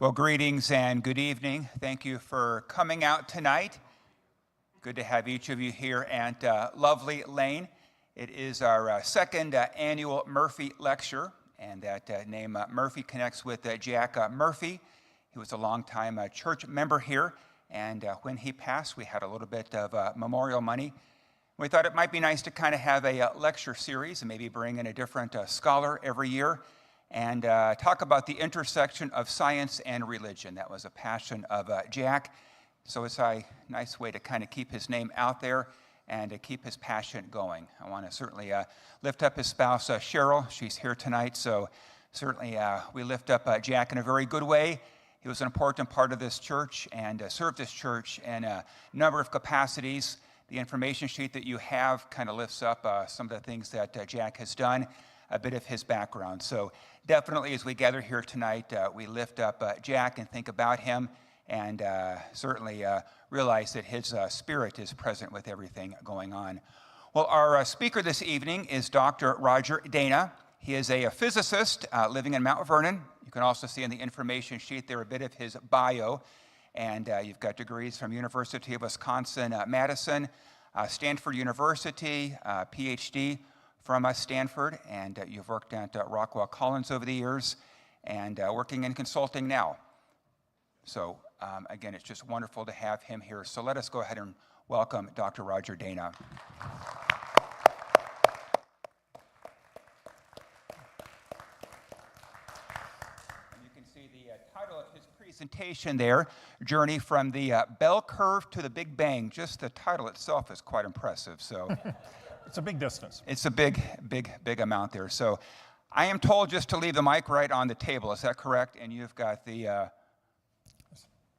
Well, greetings and good evening. Thank you for coming out tonight. Good to have each of you here at lovely Lane. It is our second annual Murphy Lecture, and that name Murphy connects with Jack Murphy. He was a longtime church member here, and when he passed, we had a little bit of memorial money. We thought it might be nice to kind of have a lecture series and maybe bring in a different scholar every year and talk about the intersection of science and religion. That was a passion of Jack, so it's a nice way to kind of keep his name out there and to keep his passion going. I want to certainly lift up his spouse, Cheryl. She's here tonight, so certainly we lift up Jack in a very good way. He was an important part of this church and served this church in a number of capacities. The information sheet that you have kind of lifts up some of the things that Jack has done, a bit of his background. So definitely as we gather here tonight, we lift up Jack and think about him and certainly realize that his spirit is present with everything going on. Well, our speaker this evening is Dr. Roger Dana. He is a physicist living in Mount Vernon. You can also see in the information sheet there a bit of his bio. And you've got degrees from University of Wisconsin, Madison, Stanford University, Ph.D. from Stanford, and you've worked at Rockwell Collins over the years and working in consulting now. So again, it's just wonderful to have him here. So let us go ahead and welcome Dr. Roger Dana. And you can see the title of his presentation there, Journey from the Bell Curve to the Big Bang. Just the title itself is quite impressive. So. It's a big distance. It's a big amount there. So I am told just to leave the mic right on the table. Is that correct? And you've got the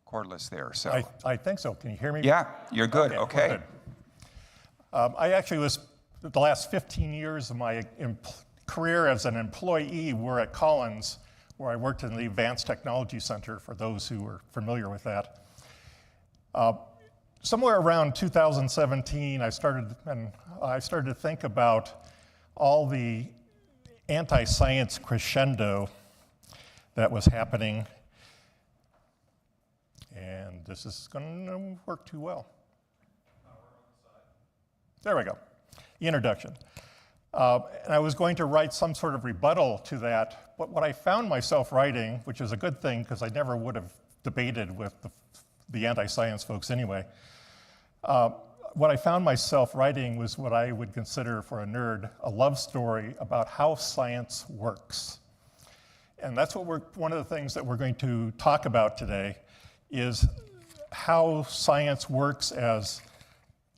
cordless there. So I think so. Can you hear me? Yeah, you're good. Okay. Good. I actually was, the last 15 years of my career as an employee were at Collins, where I worked in the Advanced Technology Center, for those who are familiar with that. Somewhere around 2017, I started to think about all the anti-science crescendo that was happening, and this is going to work too well. There we go. The introduction. And I was going to write some sort of rebuttal to that, but what I found myself writing, which is a good thing because I never would have debated with the anti-science folks anyway, what I found myself writing was what I would consider, for a nerd, a love story about how science works. And that's what one of the things that we're going to talk about today is how science works as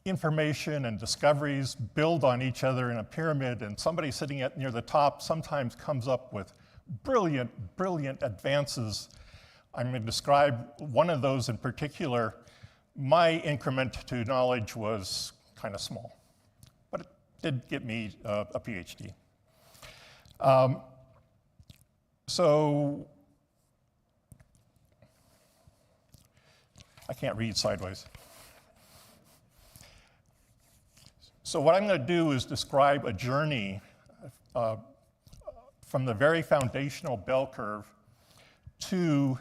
information and discoveries build on each other in a pyramid, and somebody sitting near the top sometimes comes up with brilliant advances. I'm going to describe one of those in particular. My increment to knowledge was kind of small, but it did get me a Ph.D. So I can't read sideways. So what I'm going to do is describe a journey from the very foundational bell curve to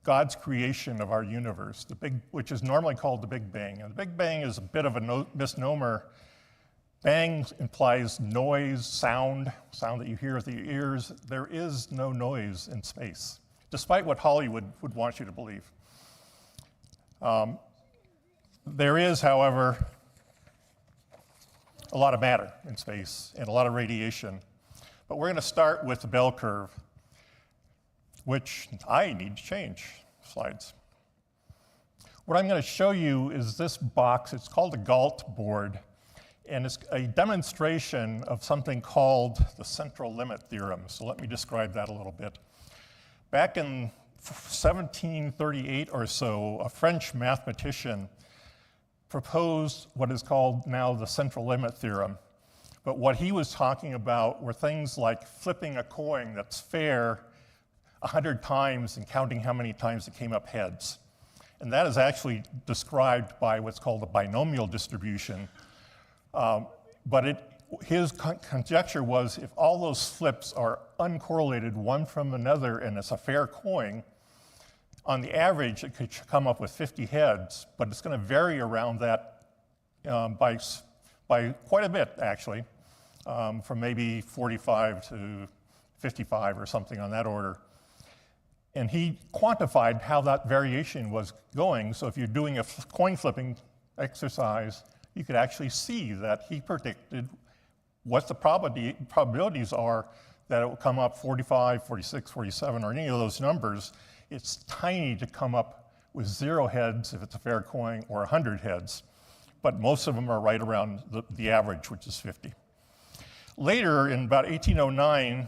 God's creation of our universe, which is normally called the Big Bang. And the Big Bang is a bit of a misnomer. Bang implies noise, sound that you hear with your ears. There is no noise in space, despite what Hollywood would want you to believe. There is, however, a lot of matter in space and a lot of radiation. But we're going to start with the bell curve, which I need to change slides. What I'm going to show you is this box. It's called a Gault board, and it's a demonstration of something called the central limit theorem. So let me describe that a little bit. Back in 1738 or so, a French mathematician proposed what is called now the central limit theorem. But what he was talking about were things like flipping a coin that's fair 100 times and counting how many times it came up heads. And that is actually described by what's called a binomial distribution. But his conjecture was if all those flips are uncorrelated one from another and it's a fair coin, on the average it could come up with 50 heads, but it's going to vary around that by quite a bit, actually, from maybe 45 to 55 or something on that order. And he quantified how that variation was going. So if you're doing a coin flipping exercise, you could actually see that he predicted what the probabilities are that it will come up 45, 46, 47, or any of those numbers. It's tiny to come up with 0 heads if it's a fair coin, or 100 heads. But most of them are right around the average, which is 50. Later, in about 1809,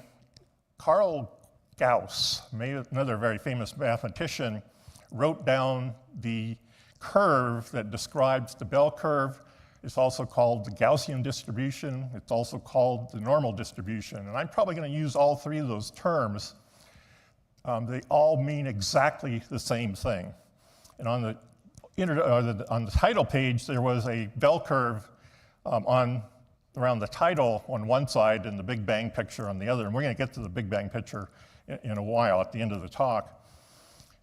Carl Gauss, another very famous mathematician, wrote down the curve that describes the bell curve. It's also called the Gaussian distribution. It's also called the normal distribution. And I'm probably going to use all 3 of those terms. They all mean exactly the same thing. And on the title page, there was a bell curve around the title on one side and the Big Bang picture on the other. And we're going to get to the Big Bang picture in a while at the end of the talk.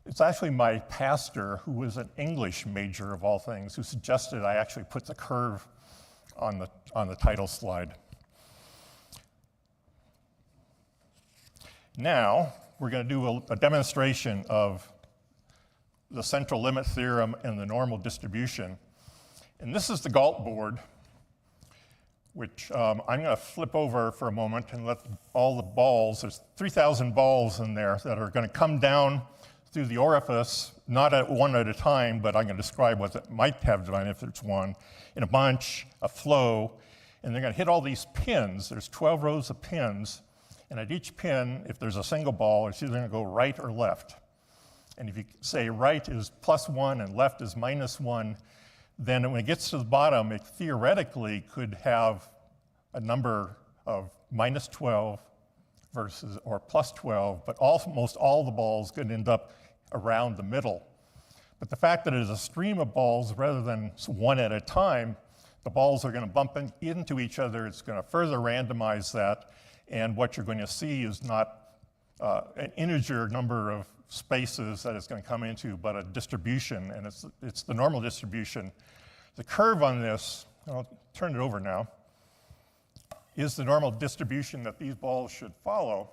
It's actually my pastor, who was an English major of all things, who suggested I actually put the curve on the title slide. Now, we're going to do a demonstration of the central limit theorem and the normal distribution. And this is the Galt board, which I'm going to flip over for a moment and let all the balls, there's 3,000 balls in there that are going to come down through the orifice, not one at a time, but I'm going to describe what it might have done if it's one, in a bunch, a flow, and they're going to hit all these pins. There's 12 rows of pins, and at each pin, if there's a single ball, it's either going to go right or left. And if you say right is +1 and left is -1, then when it gets to the bottom, it theoretically could have a number of -12 versus or +12, but almost all the balls could end up around the middle. But the fact that it is a stream of balls rather than one at a time, the balls are going to bump into each other. It's going to further randomize that, and what you're going to see is not an integer number of spaces that it's going to come into, but a distribution, and it's the normal distribution. The curve on this, I'll turn it over now, is the normal distribution that these balls should follow.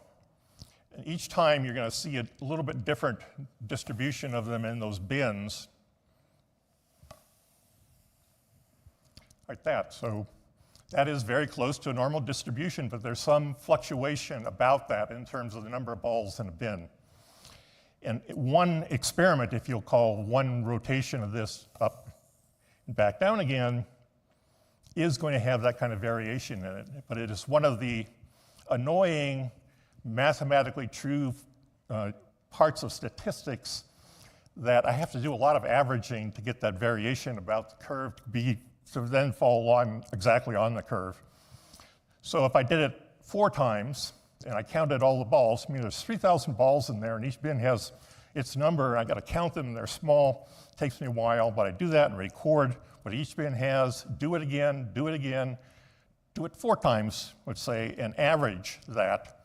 And each time you're going to see a little bit different distribution of them in those bins. Like that. So that is very close to a normal distribution, but there's some fluctuation about that in terms of the number of balls in a bin. And one experiment, if you'll call one rotation of this up and back down again, is going to have that kind of variation in it. But it is one of the annoying, mathematically true parts of statistics that I have to do a lot of averaging to get that variation about the curve to then fall on exactly on the curve. So if I did it 4 times, and I counted all the balls, I mean, there's 3,000 balls in there, and each bin has its number, and I got to count them, and they're small. It takes me a while, but I do that and record what each bin has, do it again, do it 4 times, let's say, and average that.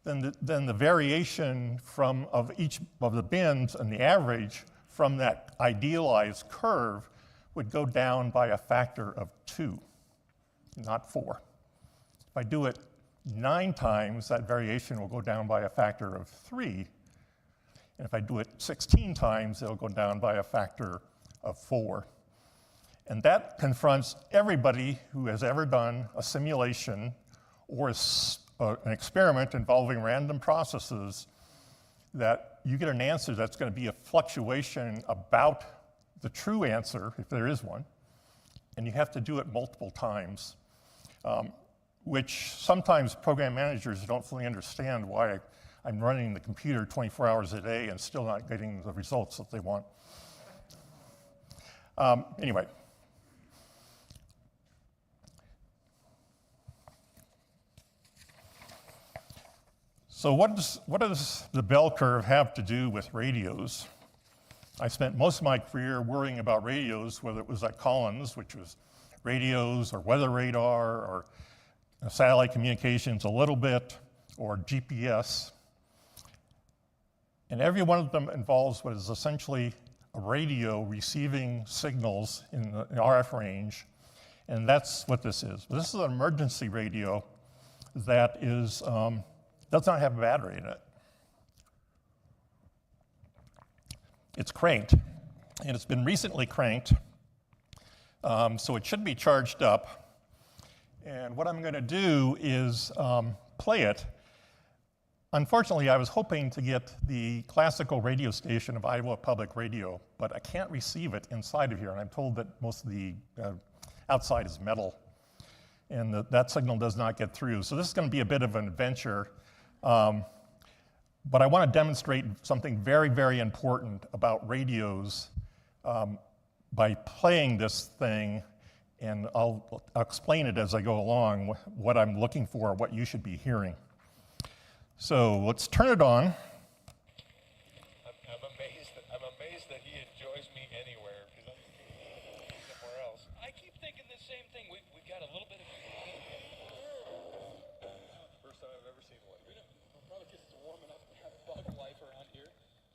Then the variation of each of the bins and the average from that idealized curve would go down by a factor of 2, not 4. If I do it 9 times, that variation will go down by a factor of 3. And if I do it 16 times, it'll go down by a factor of 4. And that confronts everybody who has ever done a simulation or an experiment involving random processes, that you get an answer that's going to be a fluctuation about the true answer, if there is one, and you have to do it multiple times. Which sometimes program managers don't fully understand why I'm running the computer 24 hours a day and still not getting the results that they want. Anyway. So what does the bell curve have to do with radios? I spent most of my career worrying about radios, whether it was at Collins, which was radios or weather radar or satellite communications a little bit, or GPS. And every one of them involves what is essentially a radio receiving signals in the RF range, and that's what this is. This is an emergency radio that is, does not have a battery in it. It's cranked, and it's been recently cranked, so it should be charged up. And what I'm going to do is play it. Unfortunately, I was hoping to get the classical radio station of Iowa Public Radio, but I can't receive it inside of here, and I'm told that most of the outside is metal, and that signal does not get through. So this is going to be a bit of an adventure, but I want to demonstrate something very, very important about radios by playing this thing, and I'll explain it as I go along, what I'm looking for, what you should be hearing. So let's turn it on. I'm amazed that he enjoys me anywhere, because I'm somewhere else. I keep thinking the same thing. We've got a little bit of... First time I've ever seen one. We'll probably just warm enough to have bug life around here.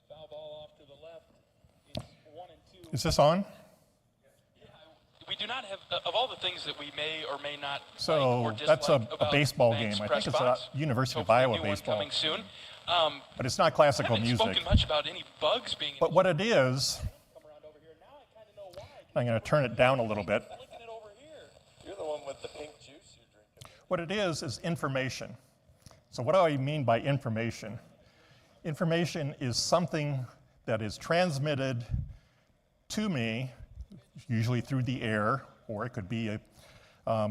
Foul ball off to the left. It's 1 and 2. Is this on? We do not have, of all the things that we may or may not So like or dislike that's a about baseball Banks game. I press think it's a box. University of Hopefully Iowa a new one baseball. coming soon. But it's not classical I haven't music. spoken much about any bugs being But what it is, come around over here. Now I kind of know why. I'm going to turn it down a little bit. Flicking it over here. You're the one with the pink juice you're drinking. What it is information. So what do I mean by information? Information is something that is transmitted to me, usually through the air, or it could be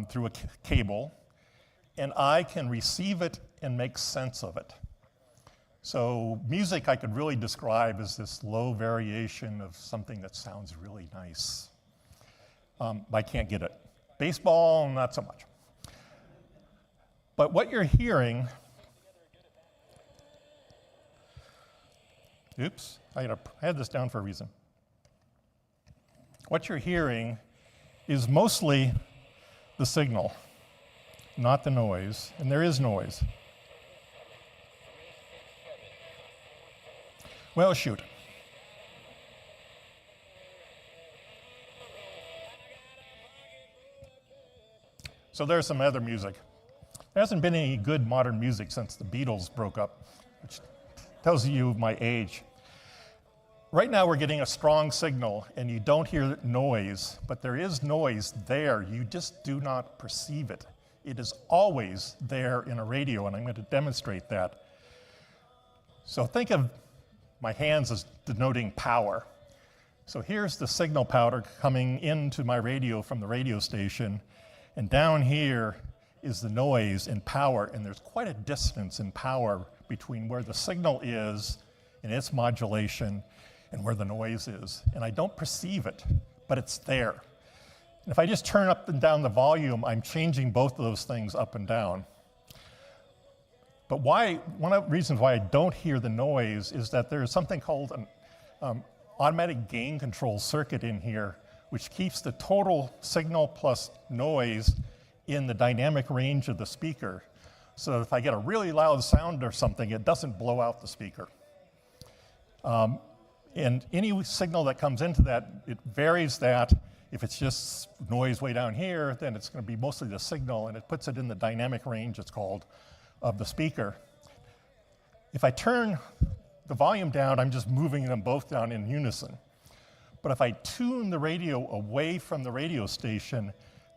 through a cable, and I can receive it and make sense of it. So music I could really describe as this low variation of something that sounds really nice. But I can't get it. Baseball, not so much. But what you're hearing, oops, I had this down for a reason. What you're hearing is mostly the signal, not the noise, and there is noise. Well, shoot. So there's some other music. There hasn't been any good modern music since the Beatles broke up, which tells you my age. Right now we're getting a strong signal and you don't hear noise, but there is noise there. You just do not perceive it. It is always there in a radio, and I'm going to demonstrate that. So think of my hands as denoting power. So here's the signal powder coming into my radio from the radio station, and down here is the noise and power, and there's quite a distance in power between where the signal is and its modulation and where the noise is. And I don't perceive it, but it's there. And if I just turn up and down the volume, I'm changing both of those things up and down. But one of the reasons why I don't hear the noise is that there's something called an automatic gain control circuit in here, which keeps the total signal plus noise in the dynamic range of the speaker. So if I get a really loud sound or something, it doesn't blow out the speaker. And any signal that comes into that, it varies that. If it's just noise way down here, then it's going to be mostly the signal, and it puts it in the dynamic range, it's called, of the speaker. If I turn the volume down, I'm just moving them both down in unison. But if I tune the radio away from the radio station,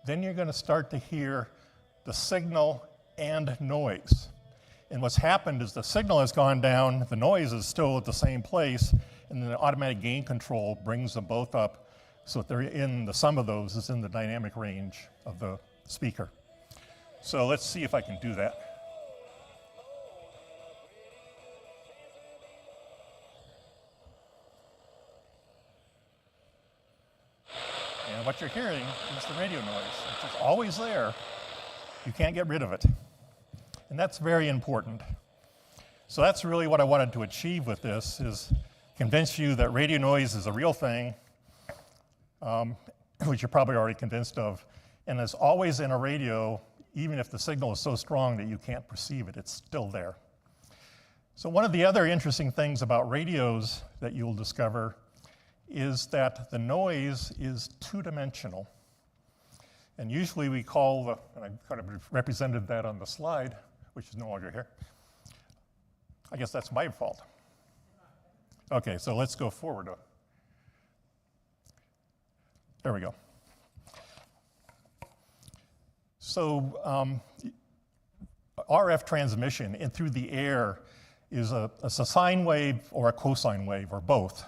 then you're going to start to hear the signal and noise. And what's happened is the signal has gone down, the noise is still at the same place, and then the automatic gain control brings them both up so that they're in the sum of those is in the dynamic range of the speaker. So let's see if I can do that. And what you're hearing is the radio noise. It's just always there. You can't get rid of it. And that's very important. So that's really what I wanted to achieve with this, is convince you that radio noise is a real thing, which you're probably already convinced of. And as always in a radio, even if the signal is so strong that you can't perceive it, it's still there. So one of the other interesting things about radios that you'll discover is that the noise is two-dimensional. And usually we call and I kind of represented that on the slide, which is no longer here. I guess that's my fault. Okay, so let's go forward. There we go. So RF transmission in through the air is a sine wave or a cosine wave, or both.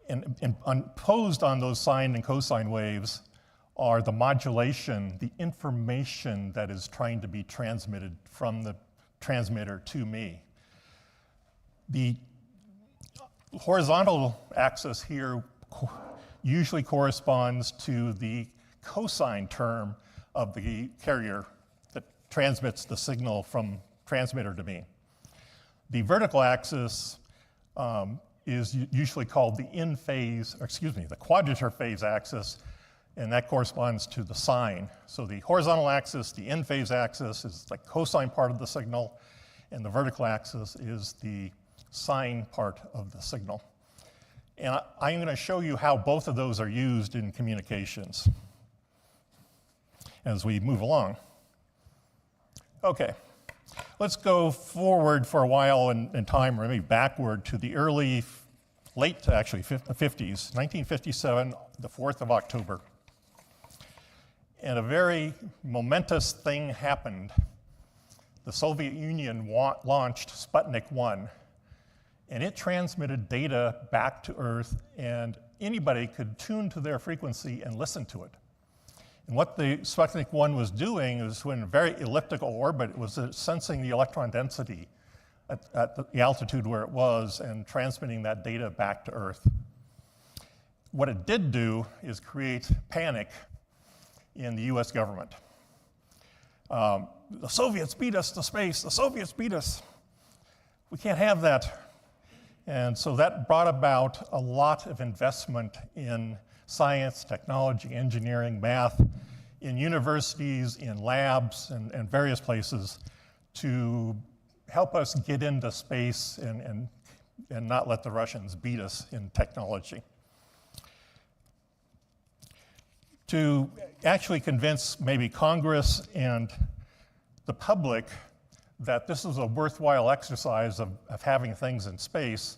And imposed on those sine and cosine waves are the modulation, the information that is trying to be transmitted from the transmitter to me. The horizontal axis here usually corresponds to the cosine term of the carrier that transmits the signal from transmitter to me. The vertical axis is usually called the the quadrature phase axis, and that corresponds to the sine. So the horizontal axis, the in-phase axis, is the cosine part of the signal, and the vertical axis is the sine part of the signal. And I'm going to show you how both of those are used in communications as we move along. Okay, let's go forward for a while in time, or maybe backward to the late 50s, 1957, the 4th of October. And a very momentous thing happened. The Soviet Union launched Sputnik 1, and it transmitted data back to Earth, and anybody could tune to their frequency and listen to it. And what the Sputnik 1 was doing is, in a very elliptical orbit, it was sensing the electron density at the altitude where it was and transmitting that data back to Earth. What it did do is create panic in the US government. The Soviets beat us to space, the Soviets beat us. We can't have that. And so that brought about a lot of investment in science, technology, engineering, math, in universities, in labs, and various places to help us get into space and not let the Russians beat us in technology. To actually convince maybe Congress and the public that this is a worthwhile exercise of having things in space,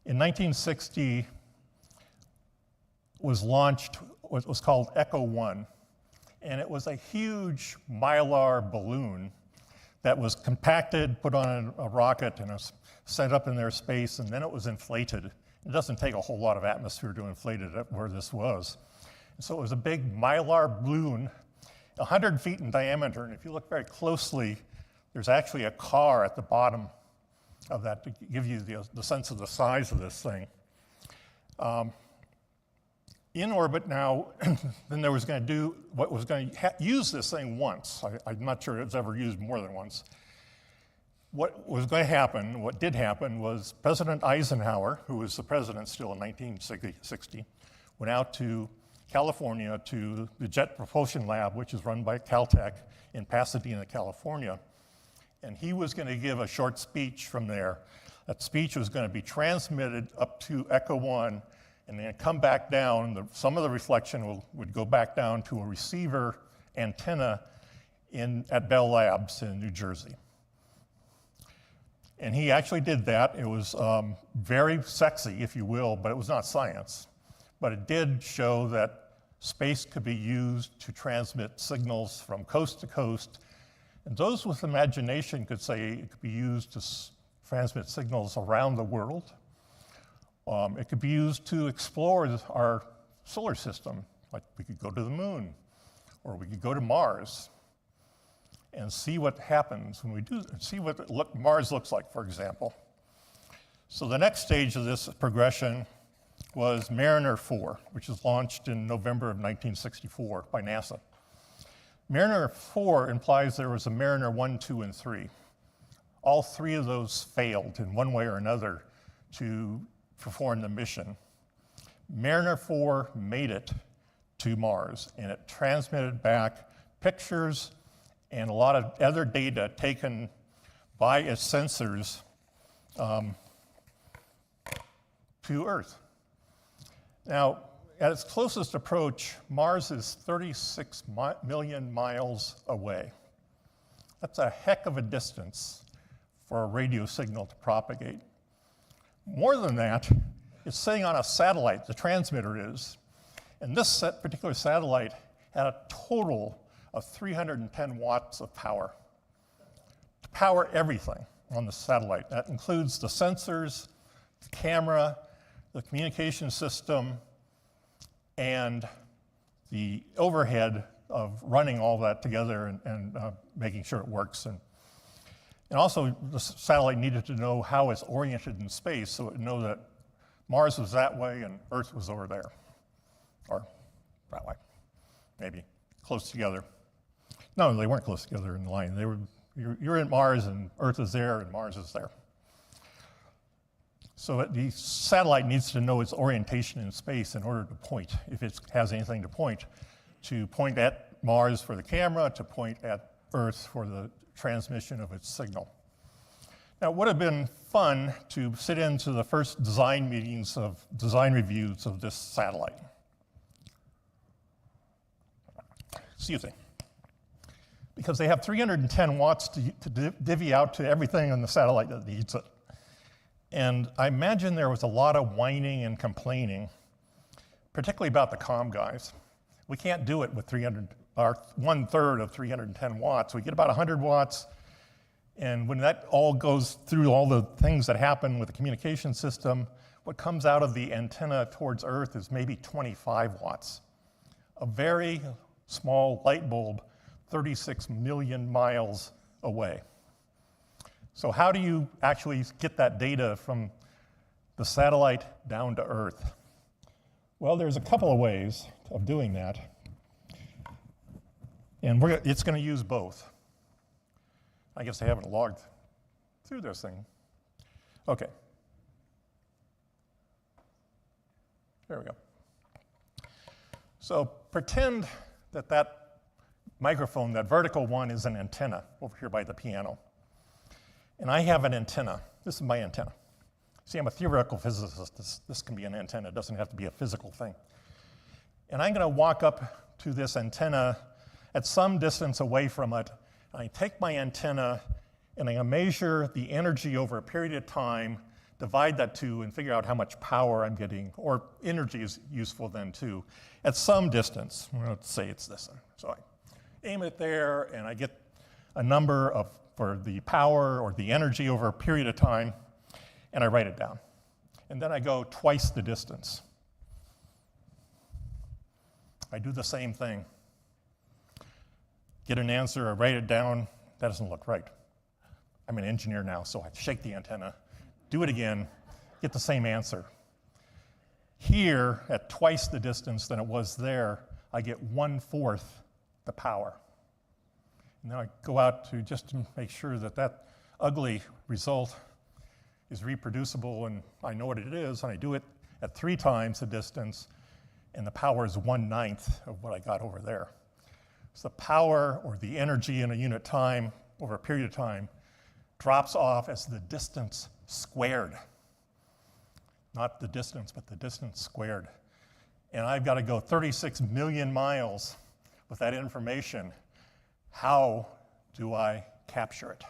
in 1960 was launched what was called Echo 1, and it was a huge mylar balloon that was compacted, put on a rocket, and was set up in their space, and then it was inflated. It doesn't take a whole lot of atmosphere to inflate it up where this was. And so it was a big mylar balloon, 100 feet in diameter, and if you look very closely, there's actually a car at the bottom of that to give you the sense of the size of this thing. In orbit now, then there was going to do what was going to use this thing once. I'm not sure it was ever used more than once. What was going to happen, what did happen, was President Eisenhower, who was the president still in 1960, went out to California to the Jet Propulsion Lab, which is run by Caltech in Pasadena, California. And he was going to give a short speech from there. That speech was going to be transmitted up to Echo 1 and then come back down. Some of the reflection would go back down to a receiver antenna at Bell Labs in New Jersey. And he actually did that. It was very sexy, if you will, but it was not science. But it did show that space could be used to transmit signals from coast to coast. And those with imagination could say it could be used to transmit signals around the world. It could be used to explore our solar system. Like we could go to the moon, or we could go to Mars and see what happens when we do, see what Mars looks like, for example. So the next stage of this progression was Mariner 4, which was launched in November of 1964 by NASA. Mariner 4 implies there was a Mariner 1, 2, and 3. All three of those failed in one way or another to perform the mission. Mariner 4 made it to Mars, and it transmitted back pictures and a lot of other data taken by its sensors to Earth. Now, at its closest approach, Mars is 36 million miles away. That's a heck of a distance for a radio signal to propagate. More than that, it's sitting on a satellite, the transmitter is, and this particular satellite had a total of 310 watts of power to power everything on the satellite. That includes the sensors, the camera, the communication system, and the overhead of running all that together and making sure it works. And also, the satellite needed to know how it's oriented in space, so it would know that Mars was that way and Earth was over there, or that way, maybe close together. No, they weren't close together in the line. They were, you're in Mars and Earth is there and Mars is there. So the satellite needs to know its orientation in space in order to point, if it has anything to point at Mars for the camera, to point at Earth for the transmission of its signal. Now, it would have been fun to sit into the first design reviews of this satellite. Excuse me. Because they have 310 watts to divvy out to everything on the satellite that needs it. And I imagine there was a lot of whining and complaining, particularly about the comm guys. We can't do it with 1/3 of 310 watts. We get about 100 watts, and when that all goes through all the things that happen with the communication system, what comes out of the antenna towards Earth is maybe 25 watts. A very small light bulb, 36 million miles away. So how do you actually get that data from the satellite down to Earth? Well, there's a couple of ways of doing that. And it's going to use both. I guess I haven't logged through this thing. Okay. There we go. So pretend that microphone, that vertical one, is an antenna over here by the piano. And I have an antenna. This is my antenna. See, I'm a theoretical physicist. This can be an antenna. It doesn't have to be a physical thing. And I'm going to walk up to this antenna at some distance away from it. I take my antenna and I measure the energy over a period of time, divide that two, and figure out how much power I'm getting, or energy is useful then too, at some distance. Let's say it's this one. So I aim it there, and I get a number for the power or the energy over a period of time, and I write it down. And then I go twice the distance. I do the same thing. Get an answer, I write it down. That doesn't look right. I'm an engineer now, so I shake the antenna, do it again, get the same answer. Here, at twice the distance than it was there, I get 1/4 the power. Now I go out just to make sure that ugly result is reproducible and I know what it is, and I do it at 3 times the distance, and the power is 1/9 of what I got over there. So the power, or the energy in a unit time over a period of time, drops off as the distance squared. Not the distance, but the distance squared. And I've got to go 36 million miles with that information. How do I capture it?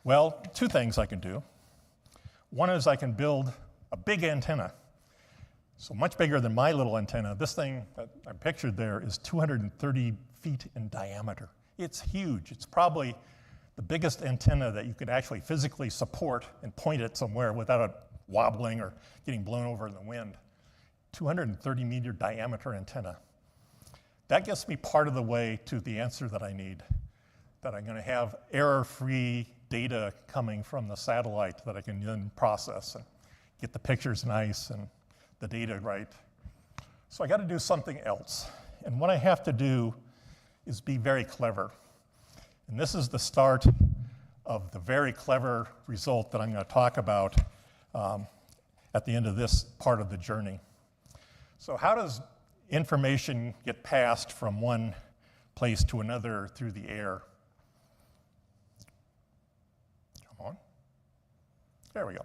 Well, 2 things I can do. One is I can build a big antenna. So much bigger than my little antenna. This thing that I pictured there is 230 feet in diameter. It's huge. It's probably the biggest antenna that you could actually physically support and point it somewhere without it wobbling or getting blown over in the wind. 230-meter diameter antenna. That gets me part of the way to the answer that I need, that I'm going to have error-free data coming from the satellite that I can then process and get the pictures nice and the data right. So I got to do something else. And what I have to do is be very clever. And this is the start of the very clever result that I'm going to talk about at the end of this part of the journey. So how does information get passed from one place to another through the air. Come on. There we go.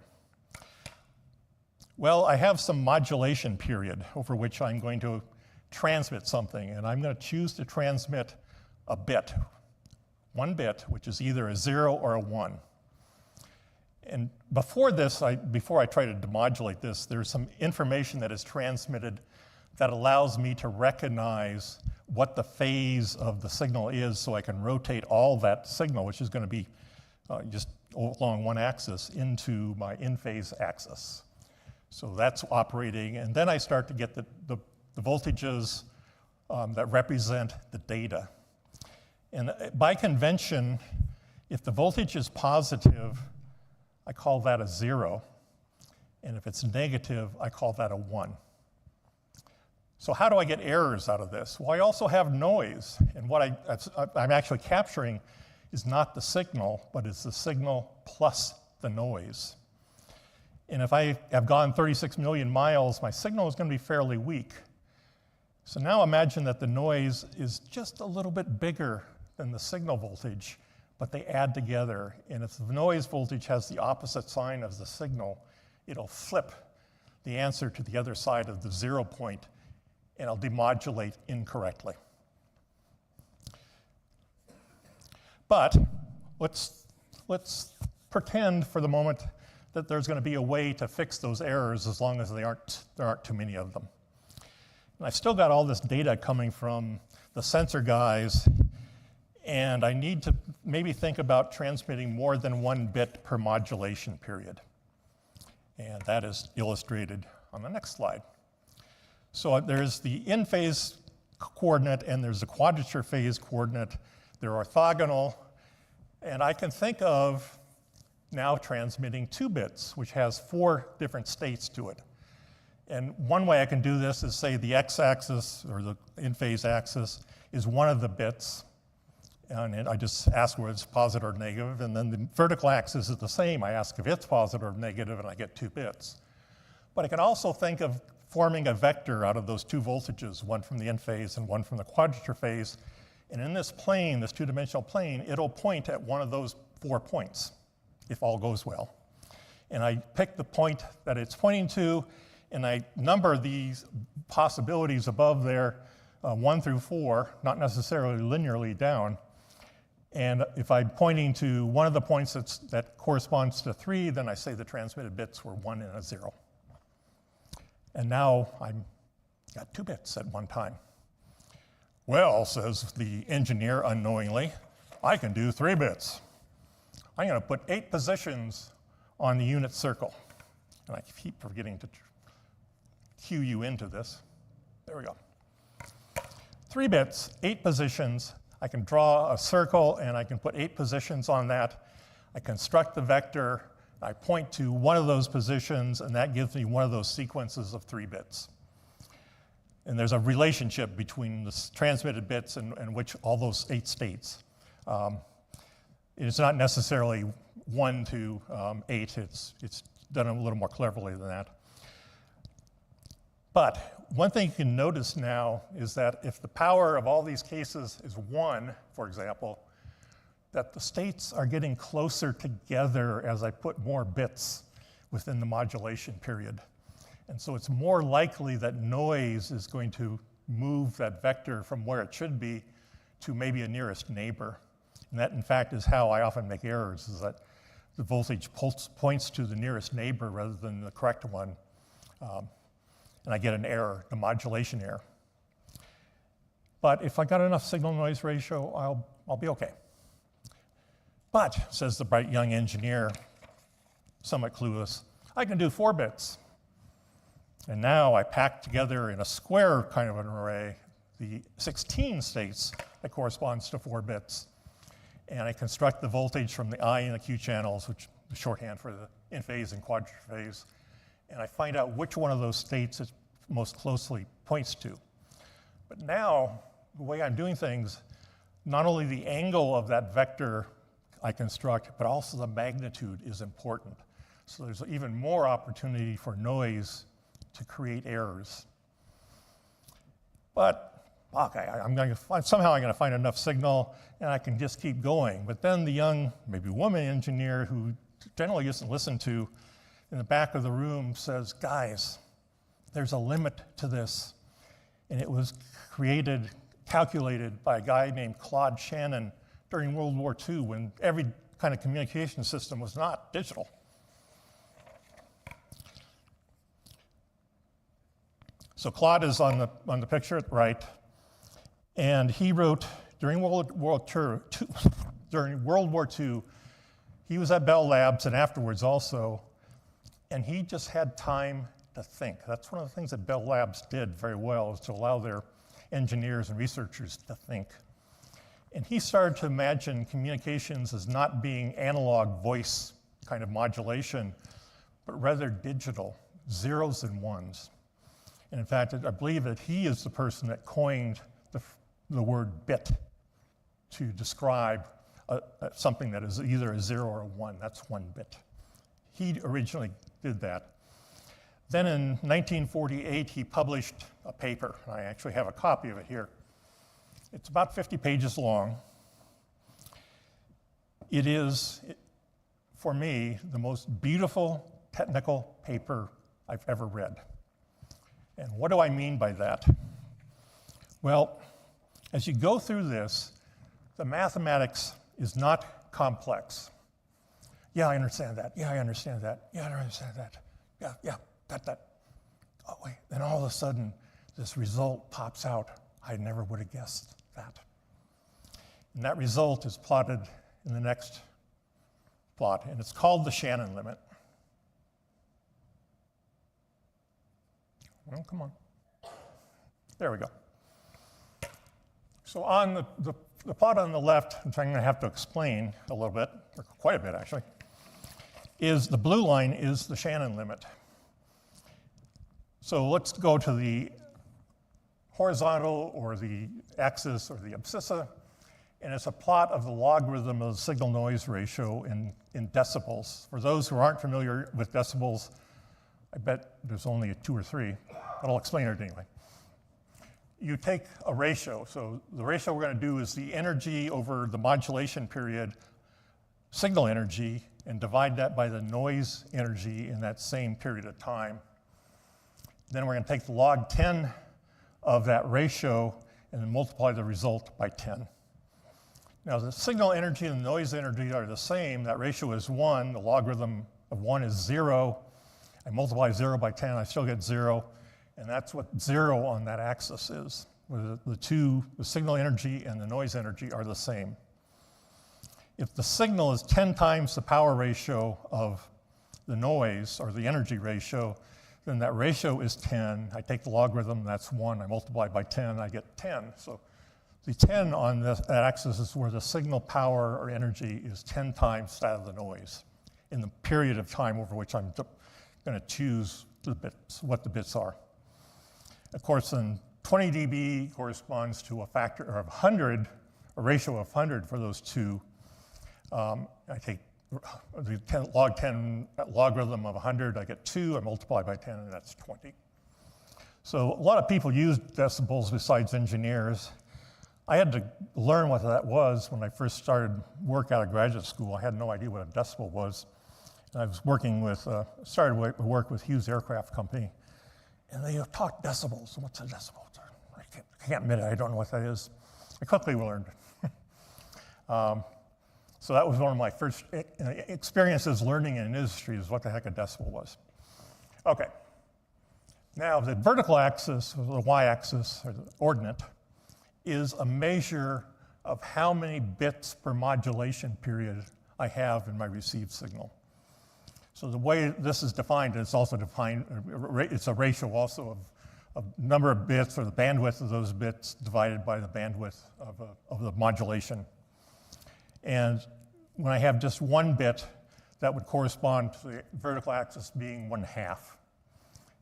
Well, I have some modulation period over which I'm going to transmit something, and I'm going to choose to transmit a bit, one bit, which is either a 0 or a 1. And before this, before I try to demodulate this, there's some information that is transmitted that allows me to recognize what the phase of the signal is, so I can rotate all that signal, which is going to be just along one axis, into my in-phase axis. So that's operating, and then I start to get the voltages that represent the data. And by convention, if the voltage is positive, I call that a 0. And if it's negative, I call that a 1. So how do I get errors out of this? Well, I also have noise. And what I'm actually capturing is not the signal, but it's the signal plus the noise. And if I have gone 36 million miles, my signal is going to be fairly weak. So now imagine that the noise is just a little bit bigger than the signal voltage, but they add together. And if the noise voltage has the opposite sign as the signal, it'll flip the answer to the other side of the 0 point, and it'll demodulate incorrectly. But let's pretend for the moment that there's going to be a way to fix those errors as long as there aren't too many of them. And I've still got all this data coming from the sensor guys, and I need to maybe think about transmitting more than 1 bit per modulation period. And that is illustrated on the next slide. So there's the in-phase coordinate and there's the quadrature phase coordinate. They're orthogonal, and I can think of now transmitting 2 bits, which has 4 different states to it. And one way I can do this is say the x-axis, or the in-phase axis, is one of the bits, and I just ask whether it's positive or negative, and then the vertical axis is the same. I ask if it's positive or negative, and I get 2 bits. But I can also think of forming a vector out of those 2 voltages, one from the in-phase and one from the quadrature phase, and in this plane, this 2-dimensional plane, it'll point at one of those 4 points, if all goes well. And I pick the point that it's pointing to, and I number these possibilities above there, 1 through 4, not necessarily linearly down. And if I'm pointing to one of the points that corresponds to 3, then I say the transmitted bits were 1 and a 0. And now I've got 2 bits at one time. Well, says the engineer unknowingly, I can do 3 bits. I'm going to put 8 positions on the unit circle. And I keep forgetting to cue you into this. There we go. 3 bits, 8 positions. I can draw a circle, and I can put 8 positions on that. I construct the vector. I point to one of those positions, and that gives me one of those sequences of 3 bits. And there's a relationship between the transmitted bits and which all those 8 states. It's not necessarily 1 to 8. It's done a little more cleverly than that. But one thing you can notice now is that if the power of all these cases is 1, for example, that the states are getting closer together as I put more bits within the modulation period. And so it's more likely that noise is going to move that vector from where it should be to maybe a nearest neighbor. And that, in fact, is how I often make errors, is that the voltage points to the nearest neighbor rather than the correct one. And I get an error, the modulation error. But if I got enough signal-noise ratio, I'll be okay. But, says the bright young engineer, somewhat clueless, I can do 4 bits. And now I pack together in a square kind of an array the 16 states that corresponds to 4 bits. And I construct the voltage from the I and the Q channels, which is shorthand for the in-phase and quadrature phase. And I find out which one of those states it most closely points to. But now, the way I'm doing things, not only the angle of that vector I construct, but also the magnitude is important. So there's even more opportunity for noise to create errors. But okay, somehow I'm going to find enough signal, and I can just keep going. But then the young, maybe woman engineer who generally isn't listened to in the back of the room says, guys, there's a limit to this. And it was calculated by a guy named Claude Shannon during World War II when every kind of communication system was not digital. So Claude is on the picture at the right, and he wrote during World War II, he was at Bell Labs and afterwards also, and he just had time to think. That's one of the things that Bell Labs did very well, is to allow their engineers and researchers to think. And he started to imagine communications as not being analog voice kind of modulation, but rather digital, zeros and ones. And in fact, I believe that he is the person that coined the word bit to describe something that is either a 0 or a 1. That's 1 bit. He originally did that. Then in 1948, he published a paper. I actually have a copy of it here. It's about 50 pages long. It is, for me, the most beautiful technical paper I've ever read. And what do I mean by that? Well, as you go through this, the mathematics is not complex. Yeah, I understand that. Yeah, I understand that. Yeah, I understand that. Yeah, got that. Oh, wait. Then all of a sudden, this result pops out. I never would have guessed that. And that result is plotted in the next plot, and it's called the Shannon limit. Well, come on. There we go. So on the plot on the left, which I'm going to have to explain a little bit, or quite a bit actually, is the blue line is the Shannon limit. So let's go to the horizontal or the axis or the abscissa, and it's a plot of the logarithm of the signal-noise ratio in decibels. For those who aren't familiar with decibels, I bet there's only 2 or 3, but I'll explain it anyway. You take a ratio. So the ratio we're going to do is the energy over the modulation period, signal energy, and divide that by the noise energy in that same period of time. Then we're going to take the log 10 of that ratio and then multiply the result by 10. Now the signal energy and the noise energy are the same. That ratio is 1. The logarithm of 1 is 0. I multiply 0 by 10, I still get 0. And that's what 0 on that axis is, where the signal energy and the noise energy are the same. If the signal is 10 times the power ratio of the noise, or the energy ratio, then that ratio is 10. I take the logarithm, that's 1. I multiply by 10, I get 10. So the 10 on that axis is where the signal power or energy is 10 times that of the noise in the period of time over which I'm going to choose the bits, what the bits are. Of course, then 20 dB corresponds to a factor of 100, a ratio of 100 for those two. I take the log 10 logarithm of 100, I get 2, I multiply by 10, and that's 20. So a lot of people use decibels besides engineers. I had to learn what that was when I first started work out of graduate school. I had no idea what a decibel was. And I was working with, started work with Hughes Aircraft Company, and they talked decibels. What's a decibel? I can't admit it, I don't know what that is. I quickly learned. So that was one of my first experiences learning in industry, is what the heck a decibel was. Okay. Now the vertical axis, or the y-axis, or the ordinate, is a measure of how many bits per modulation period I have in my received signal. So the way this is defined, it's also defined, it's a ratio also of number of bits, or the bandwidth of those bits divided by the bandwidth of the modulation. And when I have just 1 bit, that would correspond to the vertical axis being 1/2.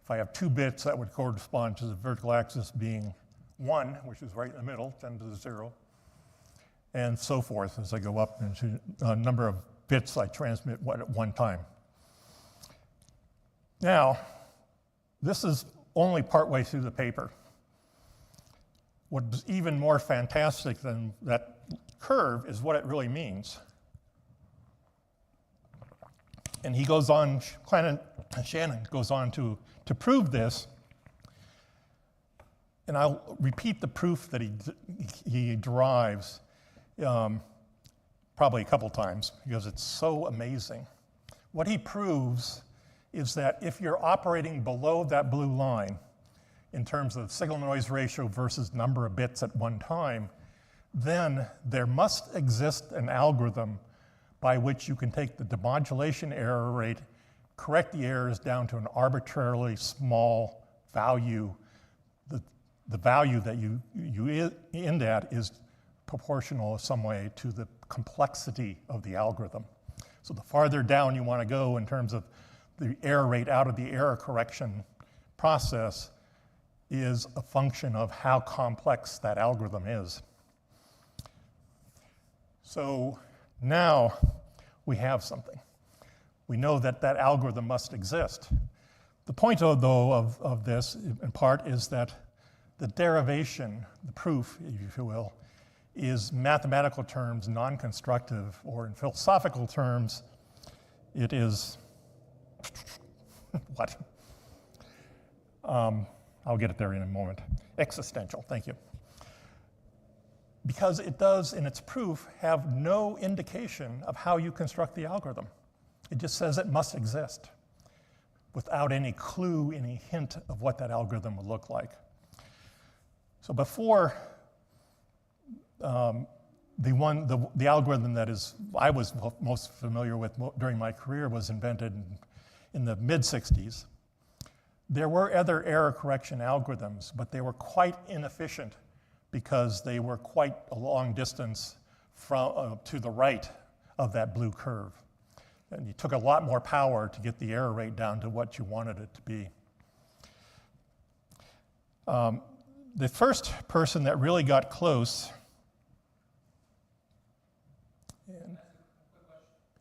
If I have 2 bits, that would correspond to the vertical axis being 1, which is right in the middle, 10 to the 0, and so forth as I go up into a number of bits I transmit at one time. Now, this is only partway through the paper. what's even more fantastic than that curve is what it really means. And he goes on, Shannon goes on to prove this. And I'll repeat the proof that he derives probably a couple times because it's so amazing. What he proves is that if you're operating below that blue line in terms of signal-noise ratio versus number of bits at one time, then there must exist an algorithm by which you can take the demodulation error rate, correct the errors down to an arbitrarily small value. The value that you end at is proportional in some way to the complexity of the algorithm. So the farther down you want to go in terms of the error rate out of the error correction process is a function of how complex that algorithm is. So now we have something. We know that that algorithm must exist. The point, though, of this, in part, is that the derivation, the proof, if you will, is mathematical terms non-constructive, or in philosophical terms, it is what? I'll get it there in a moment. Existential, thank you. Because it does, in its proof, have no indication of how you construct the algorithm. It just says it must exist without any clue, any hint of what that algorithm would look like. So before the algorithm that I was most familiar with during my career was invented in the mid-60s, there were other error correction algorithms, but they were quite inefficient because they were quite a long distance to the right of that blue curve. And you took a lot more power to get the error rate down to what you wanted it to be. The first person that really got close.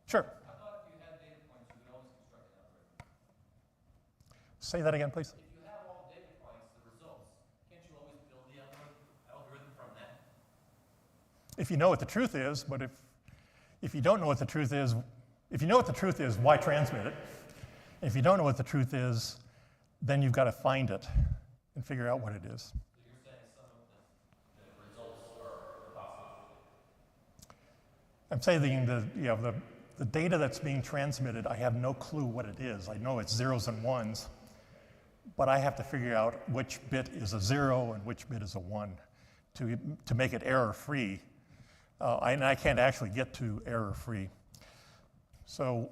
Sure. I thought if you had data points, you could always construct an algorithm. Say that again, please. If you have all the data points, the results, can't you always build the algorithm from that? If you know what the truth is, but if you don't know what the truth is, if you know what the truth is, why transmit it? If you don't know what the truth is, then you've got to find it and figure out what it is. So you're saying some of the results are impossible. I'm saying the data that's being transmitted, I have no clue what it is. I know it's zeros and ones, but I have to figure out which bit is a 0 and which bit is a 1 to make it error-free. And I can't actually get to error-free. So,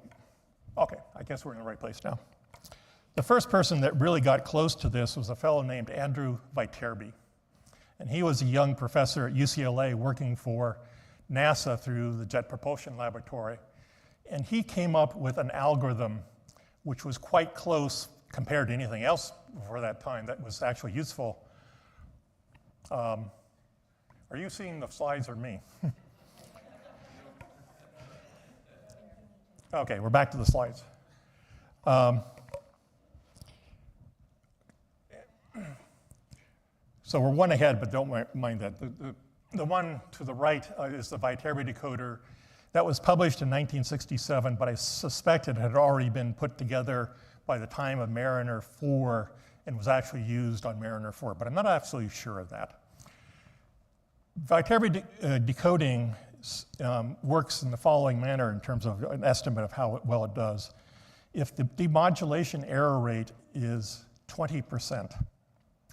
okay, I guess we're in the right place now. The first person that really got close to this was a fellow named Andrew Viterbi. And he was a young professor at UCLA working for NASA through the Jet Propulsion Laboratory. And he came up with an algorithm which was quite close compared to anything else before that time that was actually useful. Are you seeing the slides or me? Okay, we're back to the slides. So we're one ahead, but don't mind that. The one to the right is the Viterbi decoder. That was published in 1967, but I suspect it had already been put together by the time of Mariner 4 and was actually used on Mariner 4, but I'm not absolutely sure of that. Viterbi decoding works in the following manner in terms of an estimate of how well it does. If the demodulation error rate is 20%,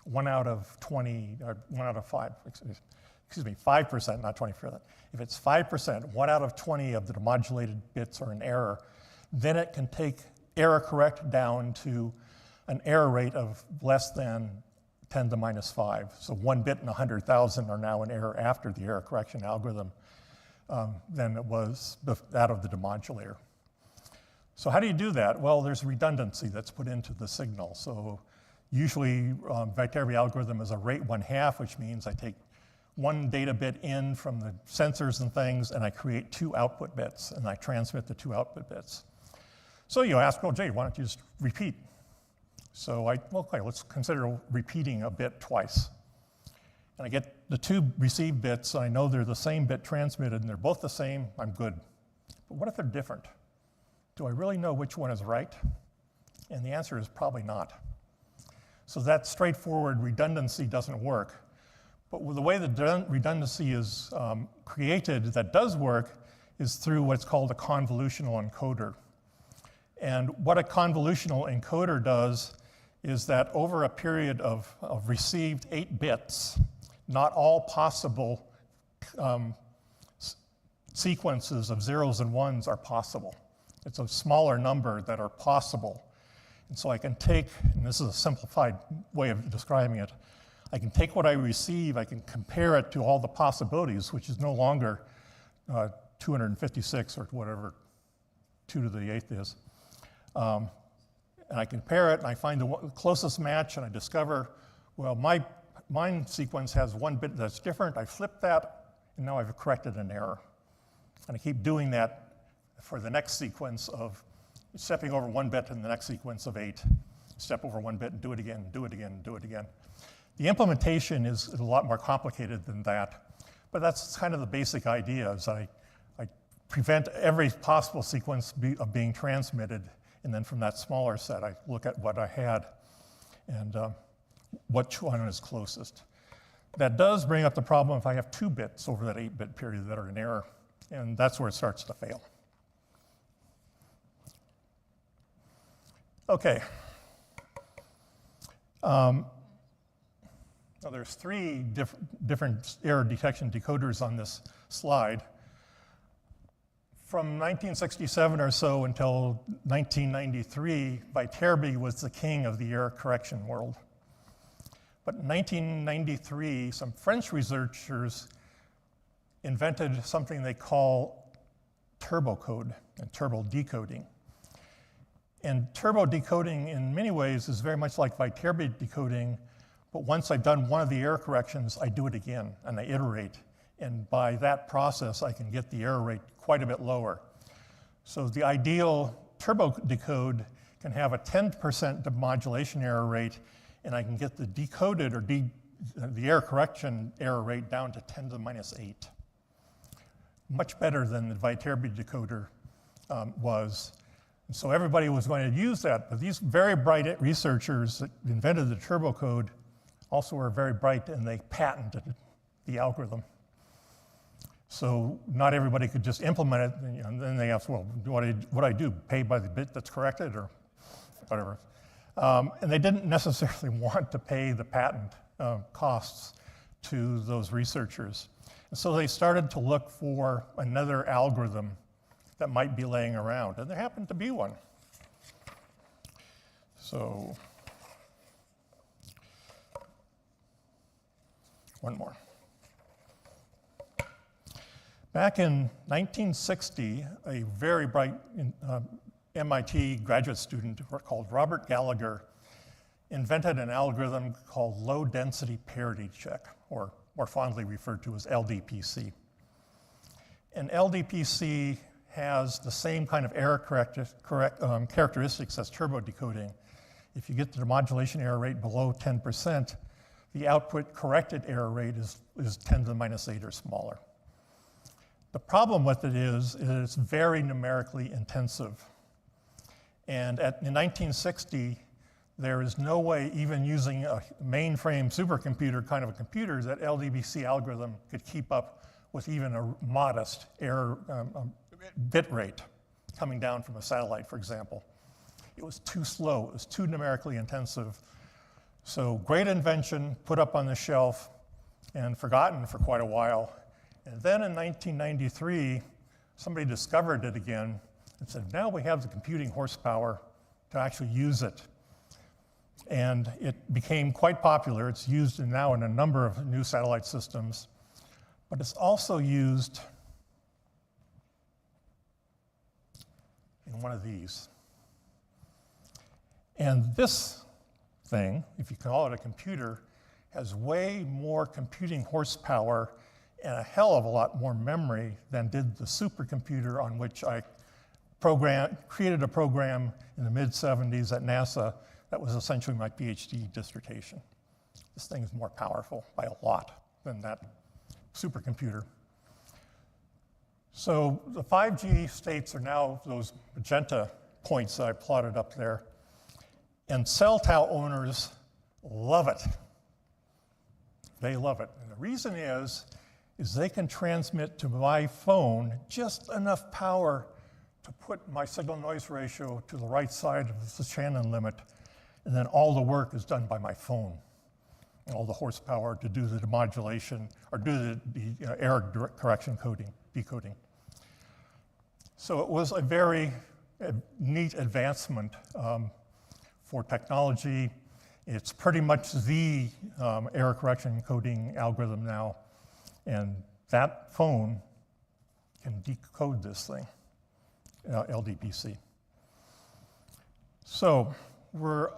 1 out of 20, or 1 out of 5, excuse me, 5%, not 20%. If it's 5%, 1 out of 20 of the demodulated bits are in error, then it can take error correct down to an error rate of less than 10 to the minus 5. So 1 bit in 100,000 are now in error after the error correction algorithm than it was out of the demodulator. So how do you do that? Well, there's redundancy that's put into the signal. So usually Viterbi algorithm is a rate 1/2, which means I take 1 data bit in from the sensors and things, and I create 2 output bits, and I transmit the 2 output bits. So you ask, well, Jay, why don't you just repeat? So okay, let's consider repeating a bit twice. and I get the two received bits, and I know they're the same bit transmitted, and they're both the same, I'm good. But what if they're different? Do I really know which one is right? And the answer is probably not. So that straightforward redundancy doesn't work. But the way the redundancy is created that does work is through what's called a convolutional encoder. And what a convolutional encoder does is that over a period of received 8 bits, not all possible sequences of zeros and ones are possible. It's a smaller number that are possible. And so I can take, and this is a simplified way of describing it, I can take what I receive, I can compare it to all the possibilities, which is no longer 256 or whatever 2 to the 8th is. And I compare it, and I find the closest match, and I discover, well, mine sequence has 1 bit that's different. I flip that, and now I've corrected an error. And I keep doing that for the next sequence of stepping over 1 bit in the next sequence of 8, step over 1 bit and do it again, do it again, do it again. The implementation is a lot more complicated than that, but that's kind of the basic idea, is I prevent every possible sequence of being transmitted, and then from that smaller set, I look at what I had and which one is closest. That does bring up the problem if I have 2 bits over that 8-bit period that are in error, and that's where it starts to fail. Okay. Now there's 3 different error detection decoders on this slide. From 1967 or so until 1993, Viterbi was the king of the error correction world. But in 1993, some French researchers invented something they call turbo code and turbo decoding. And turbo decoding in many ways is very much like Viterbi decoding, but once I've done one of the error corrections, I do it again and I iterate. And by that process, I can get the error rate quite a bit lower. So the ideal turbo decode can have a 10% demodulation error rate, and I can get the decoded or the error correction error rate down to 10 to the minus 8. Much better than the Viterbi decoder was. And so everybody was going to use that, but these very bright researchers that invented the turbo code also were very bright, and they patented the algorithm. So not everybody could just implement it, and then they asked, well, what do I do? Pay by the bit that's corrected or whatever? And they didn't necessarily want to pay the patent costs to those researchers. And so they started to look for another algorithm that might be laying around, and there happened to be one. So, one more. Back in 1960, a very bright MIT graduate student called Robert Gallagher invented an algorithm called low-density parity check, or more fondly referred to as LDPC. And LDPC has the same kind of error characteristics as turbo decoding. If you get the demodulation error rate below 10%, the output corrected error rate is 10 to the minus 8 or smaller. The problem with it is it's very numerically intensive. And in 1960, there is no way, even using a mainframe supercomputer kind of a computer, that LDPC algorithm could keep up with even a modest error bit rate coming down from a satellite, for example. It was too slow, it was too numerically intensive. So great invention, put up on the shelf and forgotten for quite a while. And then in 1993, somebody discovered it again and said, now we have the computing horsepower to actually use it. And it became quite popular. It's used now in a number of new satellite systems, but it's also used in one of these. And this thing, if you call it a computer, has way more computing horsepower and a hell of a lot more memory than did the supercomputer on which I created a program in the mid-70s at NASA that was essentially my Ph.D. dissertation. This thing is more powerful by a lot. than that supercomputer. So the 5G states are now those magenta points that I plotted up there. And cell tower owners love it. They love it. And the reason is they can transmit to my phone just enough power to put my signal noise ratio to the right side of the Shannon limit, and then all the work is done by my phone. And all the horsepower to do the demodulation or do the error correction decoding. So it was a very neat advancement for technology. It's pretty much the error correction coding algorithm now, and that phone can decode this thing, LDPC. So we're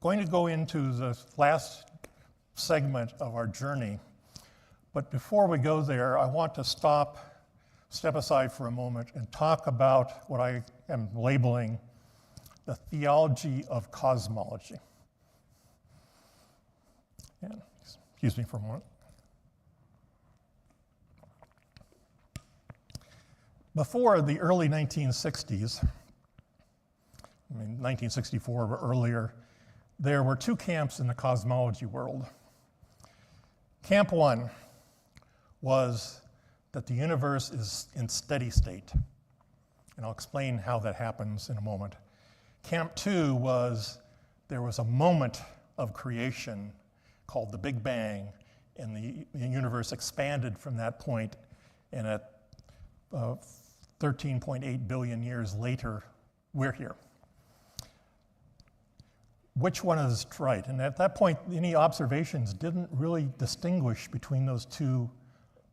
going to go into the last segment of our journey, but before we go there, I want to step aside for a moment and talk about what I am labeling the theology of cosmology. And excuse me for a moment. Before the early 1960s, I mean 1964 or earlier, there were two camps in the cosmology world. Camp one was that the universe is in steady state, and I'll explain how that happens in a moment. Camp two was there was a moment of creation called the Big Bang, and the universe expanded from that point, and at 13.8 billion years later, we're here. Which one is right? And at that point, any observations didn't really distinguish between those two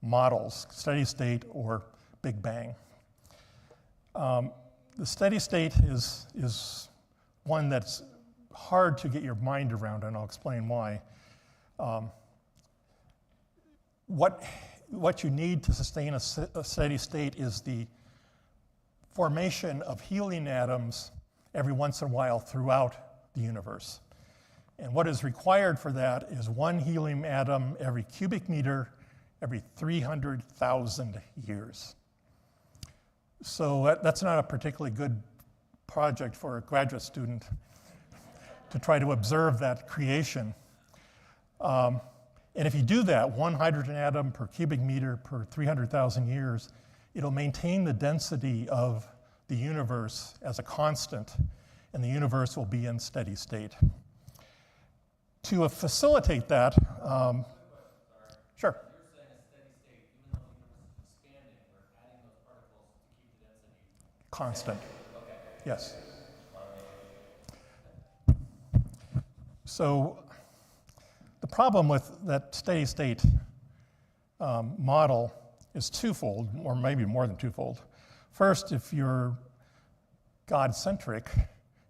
models, steady state or Big Bang. The steady state is one that's hard to get your mind around, and I'll explain why. What you need to sustain a steady state is the formation of helium atoms every once in a while throughout the universe. And what is required for that is one helium atom every cubic meter every 300,000 years. So that's not a particularly good project for a graduate student to try to observe that creation. And if you do that, one hydrogen atom per cubic meter per 300,000 years, it'll maintain the density of the universe as a constant, and the universe will be in steady state. To facilitate that, sure. You're saying a steady state, even though the universe is expanding, we're adding those particles to keep the density Constant. Okay. Yes. So the problem with that steady state model is twofold, or maybe more than twofold. First, if you're God-centric,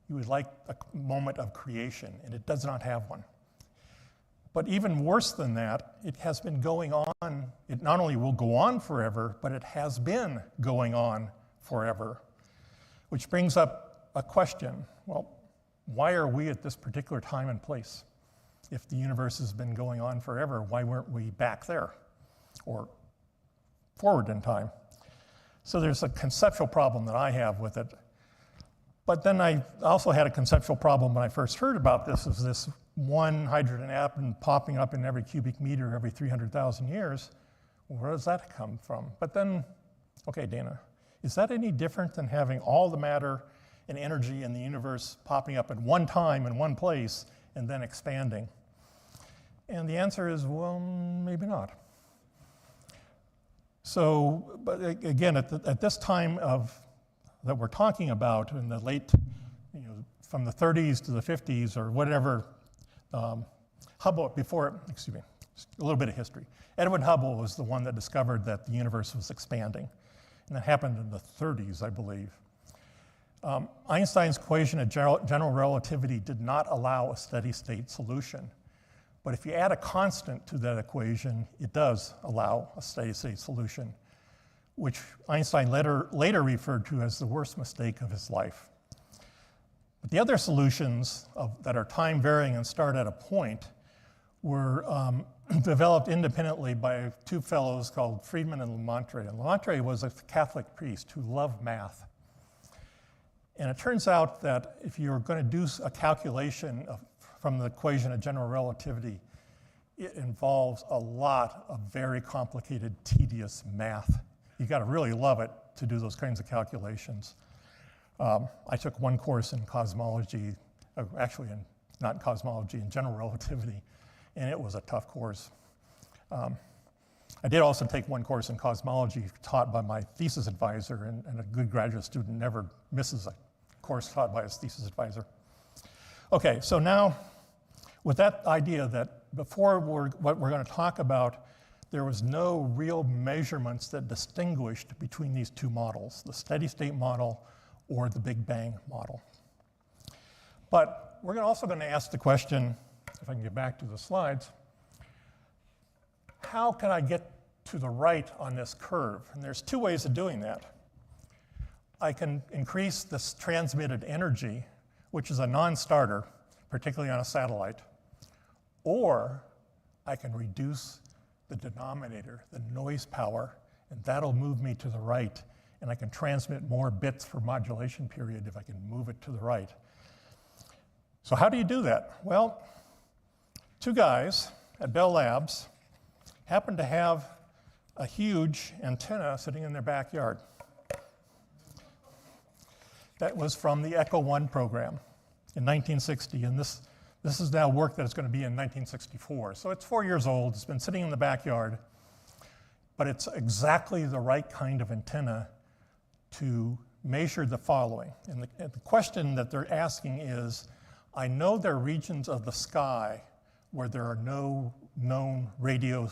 you would like a moment of creation, and it does not have one. But even worse than that, it has been going on. It not only will go on forever, but it has been going on forever. Which brings up a question. Well, why are we at this particular time and place? If the universe has been going on forever, why weren't we back there or forward in time? So there's a conceptual problem that I have with it. But then I also had a conceptual problem when I first heard about this, is this one hydrogen atom popping up in every cubic meter every 300,000 years. Where does that come from? But then, okay, Dana, is that any different than having all the matter and energy in the universe popping up at one time in one place and then expanding? And the answer is, well, maybe not. So, but again, at this time that we're talking about, in the late, from the 30s to the 50s or whatever, Hubble, excuse me, a little bit of history. Edwin Hubble was the one that discovered that the universe was expanding. And that happened in the 30s, I believe. Einstein's equation of general relativity did not allow a steady state solution. But if you add a constant to that equation, it does allow a steady state solution, which Einstein later referred to as the worst mistake of his life. But the other solutions that are time varying and start at a point were developed independently by two fellows called Friedman and Lamontre. And Lamontre was a Catholic priest who loved math. And it turns out that if you're going to do a calculation from the equation of general relativity, it involves a lot of very complicated, tedious math. You got to really love it to do those kinds of calculations. I took one course in cosmology, actually not in cosmology, in general relativity, and it was a tough course. I did also take one course in cosmology taught by my thesis advisor, and a good graduate student never misses a course taught by his thesis advisor. Okay, so now with that idea that before what we're going to talk about, there was no real measurements that distinguished between these two models, the steady state model or the Big Bang model. But we're also going to ask the question, if I can get back to the slides, how can I get to the right on this curve? And there's two ways of doing that. I can increase this transmitted energy, which is a non-starter, particularly on a satellite, or I can reduce the denominator, the noise power, and that'll move me to the right, and I can transmit more bits for modulation period if I can move it to the right. So how do you do that? Well, two guys at Bell Labs happened to have a huge antenna sitting in their backyard. That was from the Echo 1 program in 1960, and this is now work that is going to be in 1964. So it's 4 years old, it's been sitting in the backyard, but it's exactly the right kind of antenna to measure the following. And the question that they're asking is, I know there are regions of the sky where there are no known radio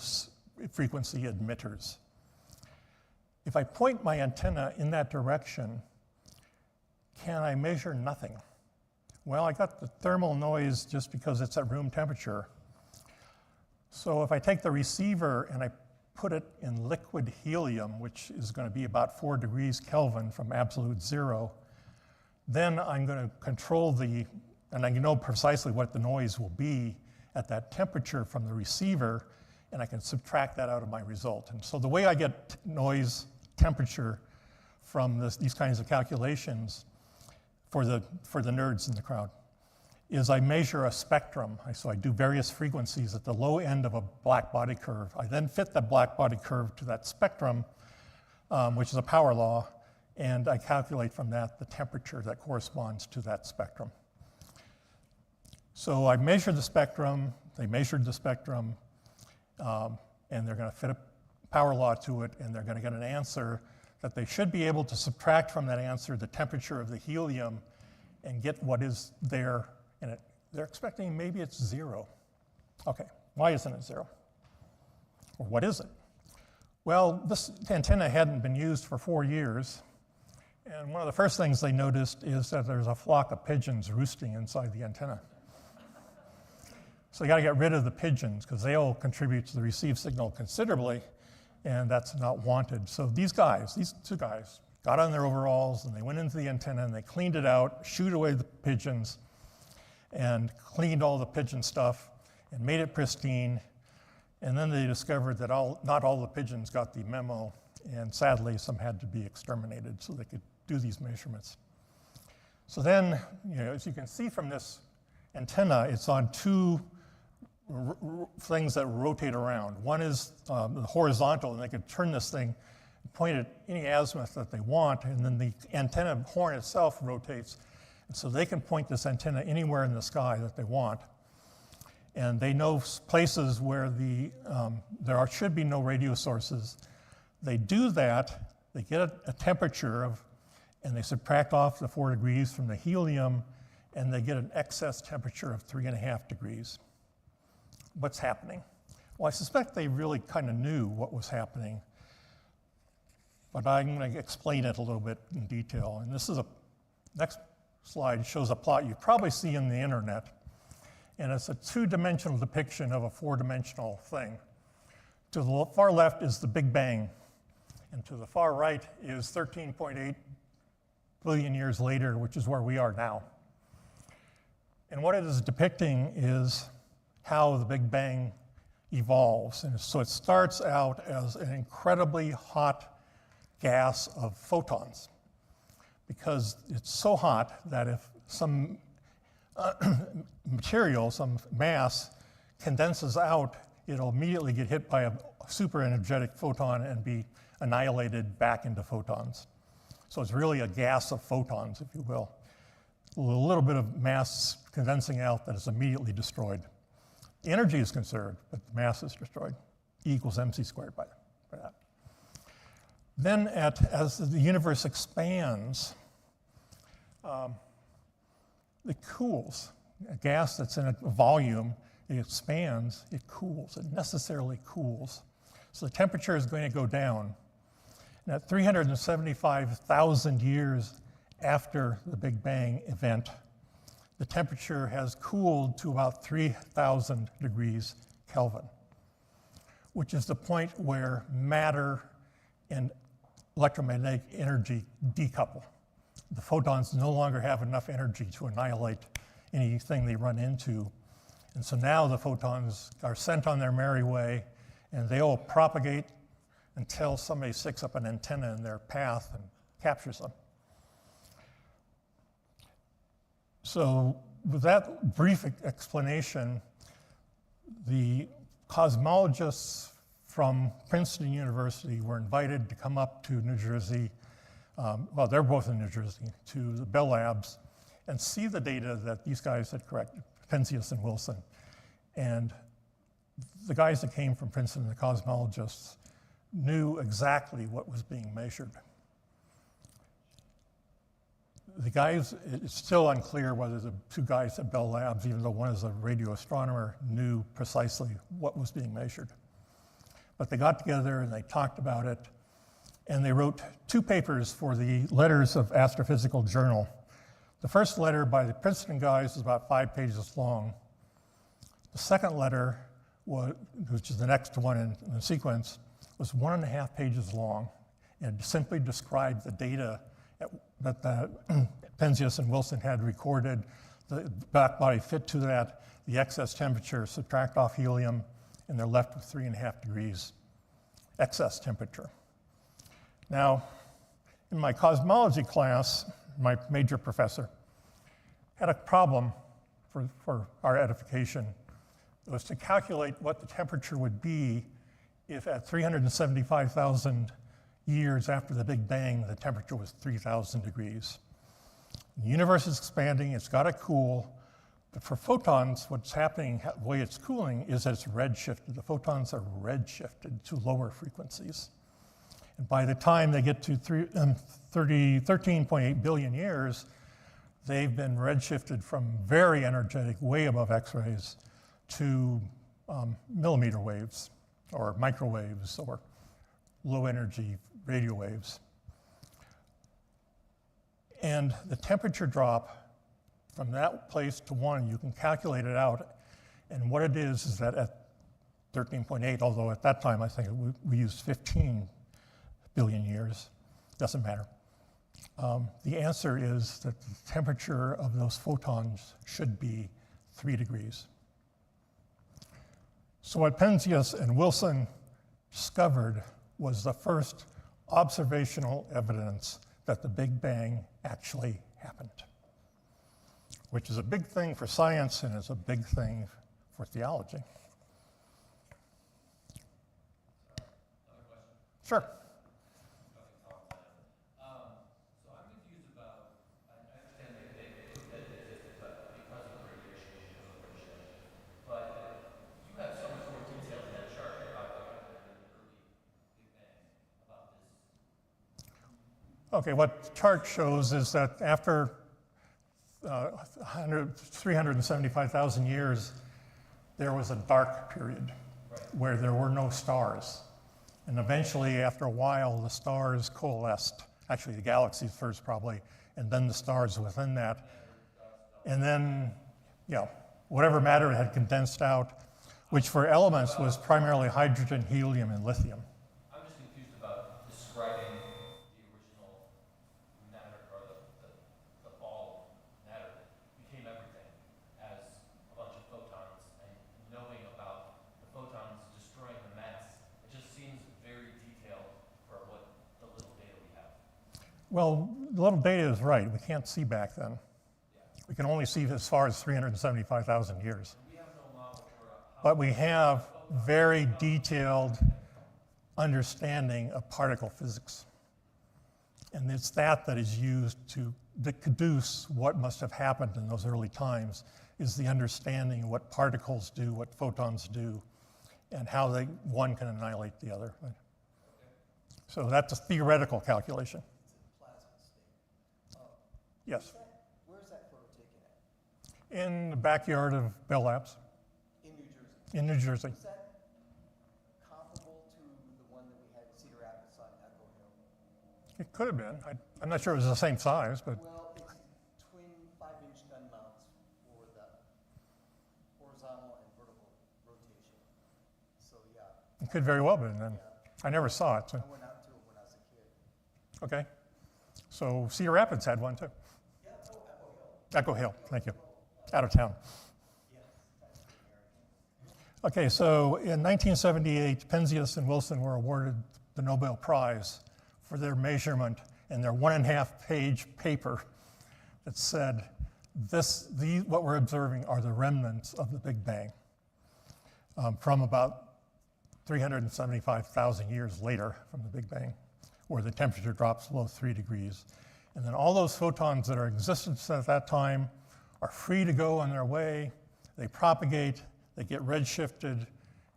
frequency emitters. If I point my antenna in that direction, can I measure nothing? Well, I got the thermal noise just because it's at room temperature. So if I take the receiver and I put it in liquid helium, which is going to be about 4 degrees Kelvin from absolute zero, then I'm going to control and I know precisely what the noise will be at that temperature from the receiver, and I can subtract that out of my result. And so the way I get noise temperature from these kinds of calculations for the nerds in the crowd is I measure a spectrum. So I do various frequencies at the low end of a black body curve. I then fit the black body curve to that spectrum, which is a power law, and I calculate from that the temperature that corresponds to that spectrum. So I measured the spectrum, they measured the spectrum, and they're going to fit a power law to it, and they're going to get an answer that they should be able to subtract from that answer the temperature of the helium and get what is there in it. They're expecting maybe it's 0. Okay, why isn't it 0? Or what is it? Well, this antenna hadn't been used for 4 years, and one of the first things they noticed is that there's a flock of pigeons roosting inside the antenna. So you got to get rid of the pigeons because they all contribute to the received signal considerably, and that's not wanted. So these two guys, got on their overalls and they went into the antenna and they cleaned it out, shooed away the pigeons, and cleaned all the pigeon stuff and made it pristine. And then they discovered that not all the pigeons got the memo, and sadly some had to be exterminated so they could do these measurements. So then, as you can see from this antenna, it's on two things that rotate around. One is the horizontal, and they can turn this thing, point it any azimuth that they want, and then the antenna horn itself rotates. And so they can point this antenna anywhere in the sky that they want. And they know places where there should be no radio sources. They do that, they get a temperature and they subtract off the 4 degrees from the helium, and they get an excess temperature of 3.5 degrees. What's happening? Well, I suspect they really kind of knew what was happening, but I'm going to explain it a little bit in detail. And next slide shows a plot you probably see in the internet, and it's a 2-dimensional depiction of a 4-dimensional thing. To the far left is the Big Bang, and to the far right is 13.8 billion years later, which is where we are now. And what it is depicting is how the Big Bang evolves. And so it starts out as an incredibly hot gas of photons, because it's so hot that if some material, some mass, condenses out, it'll immediately get hit by a super energetic photon and be annihilated back into photons. So it's really a gas of photons, if you will. A little bit of mass condensing out that is immediately destroyed. The energy is conserved, but the mass is destroyed. E equals mc squared by that. Then as the universe expands, it cools. A gas that's in a volume, it expands, it cools, it necessarily cools. So the temperature is going to go down. And at 375,000 years after the Big Bang event, the temperature has cooled to about 3,000 degrees Kelvin, which is the point where matter and electromagnetic energy decouple. The photons no longer have enough energy to annihilate anything they run into. And so now the photons are sent on their merry way, and they will propagate until somebody sticks up an antenna in their path and captures them. So with that brief explanation, the cosmologists from Princeton University were invited to come up to New Jersey, well, they're both in New Jersey, to the Bell Labs and see the data that these guys had corrected, Penzias and Wilson. And the guys that came from Princeton, the cosmologists, knew exactly what was being measured. The guys, it's still unclear whether the two guys at Bell Labs, even though one is a radio astronomer, knew precisely what was being measured. But they got together and they talked about it, and they wrote two papers for the Letters of Astrophysical Journal. The first letter by the Princeton guys is about 5 pages long. The second letter, which is the next one in the sequence, was 1.5 pages long, and simply described the data that Penzias and Wilson had recorded, the black body fit to that, the excess temperature, subtract off helium, and they're left with 3.5 degrees excess temperature. Now, in my cosmology class, my major professor had a problem for our edification. It was to calculate what the temperature would be if at 375,000 years after the Big Bang, the temperature was 3,000 degrees. The universe is expanding, it's got to cool, but for photons, what's happening, the way it's cooling, is that it's redshifted. The photons are redshifted to lower frequencies. And by the time they get to 13.8 billion years, they've been redshifted from very energetic, way above X-rays, to millimeter waves, or microwaves, or low energy radio waves. And the temperature drop from that place to 1, you can calculate it out. And what it is that at 13.8, although at that time I think we used 15 billion years, doesn't matter. The answer is that the temperature of those photons should be 3 degrees. So what Penzias and Wilson discovered was the first observational evidence that the Big Bang actually happened, which is a big thing for science and is a big thing for theology. Sure. So I'm confused about, I understand they proved that it existed, but because of radiation and proliferation. But you have so much more detail in that chart about what happened in the early Big Bang about this. Okay, what the chart shows is that after 375,000 years, there was a dark period where there were no stars. And eventually, after a while, the stars coalesced. Actually, the galaxies first, probably, and then the stars within that. And then, whatever matter had condensed out, which for elements was primarily hydrogen, helium, and lithium. I'm just confused about describing the original matter, or the ball of matter became everything as a bunch of photons, and knowing about the photons Well, the little data is right. We can't see back then. We can only see as far as 375,000 years. But we have very detailed understanding of particle physics. And it's that is used to deduce what must have happened in those early times, is the understanding of what particles do, what photons do, and how one can annihilate the other. So that's a theoretical calculation. Yes. Where's that photo taken at? In the backyard of Bell Labs In New Jersey. in New Jersey. Is that comparable to the one that we had at Cedar Rapids on Echo Hill? It could have been. I'm not sure it was the same size, but Well, it's twin 5-inch gun mounts for the horizontal and vertical rotation. So yeah, it could very well have been. And I never saw it. So. I went out to it when I was a kid. Okay. So Cedar Rapids had one too. Yeah, Echo Hill. Echo Hill, thank you. Out of town. Yes, that's the area. Okay, so in 1978, Penzias and Wilson were awarded the Nobel Prize for their measurement in their 1.5-page paper that said, what we're observing are the remnants of the Big Bang from about 375,000 years later from the Big Bang, where the temperature drops below 3 degrees. And then all those photons that are in existence at that time are free to go on their way. They propagate, they get redshifted,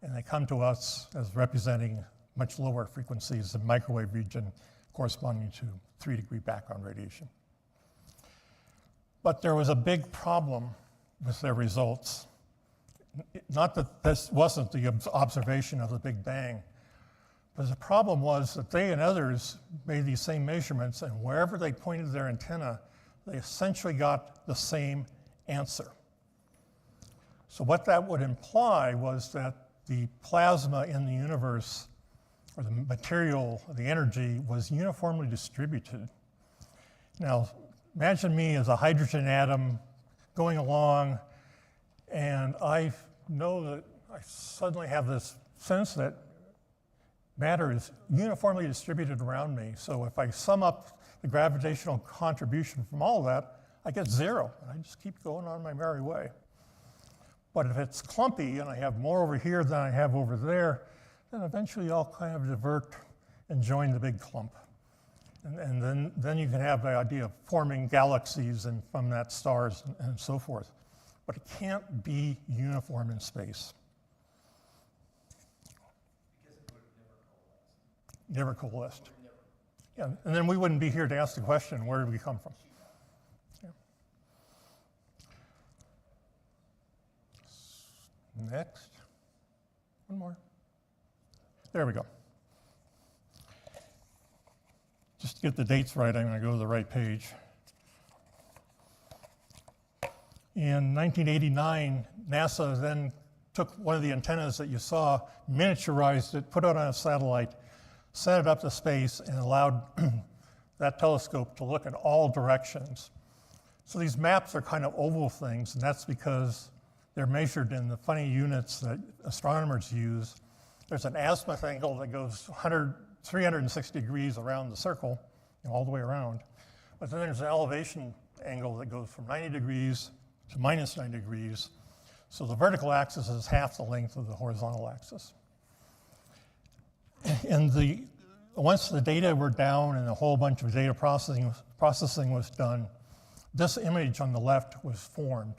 and they come to us as representing much lower frequencies, the microwave region corresponding to 3-degree background radiation. But there was a big problem with their results. Not that this wasn't the observation of the Big Bang, but the problem was that they and others made these same measurements, and wherever they pointed their antenna, they essentially got the same answer. So what that would imply was that the plasma in the universe, or the material, the energy, was uniformly distributed. Now, imagine me as a hydrogen atom going along, and I know that I suddenly have this sense that matter is uniformly distributed around me. So if I sum up the gravitational contribution from all of that, I get 0. And I just keep going on my merry way. But if it's clumpy and I have more over here than I have over there, then eventually I'll kind of divert and join the big clump. And then you can have the idea of forming galaxies and from that stars and so forth. But it can't be uniform in space. Never coalesced. Yeah, and then we wouldn't be here to ask the question, where did we come from? Yeah. Next. One more. There we go. Just to get the dates right, I'm going to go to the right page. In 1989, NASA then took one of the antennas that you saw, miniaturized it, put it on a satellite, sent it up to space, and allowed that telescope to look in all directions. So these maps are kind of oval things, and that's because they're measured in the funny units that astronomers use. There's an azimuth angle that goes 360 degrees around the circle, all the way around. But then there's an elevation angle that goes from 90 degrees to minus 90 degrees. So the vertical axis is half the length of the horizontal axis. And once the data were down and a whole bunch of data processing was done, this image on the left was formed.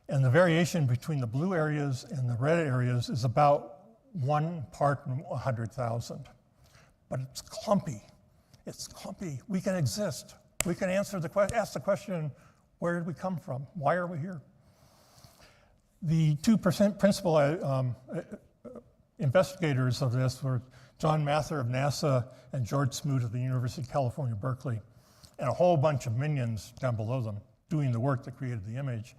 And the variation between the blue areas and the red areas is about 1 part in 100,000. But it's clumpy. It's clumpy. We can exist. We can ask the question, where did we come from? Why are we here? The two principal investigators of this were John Mather of NASA and George Smoot of the University of California, Berkeley, and a whole bunch of minions down below them doing the work that created the image,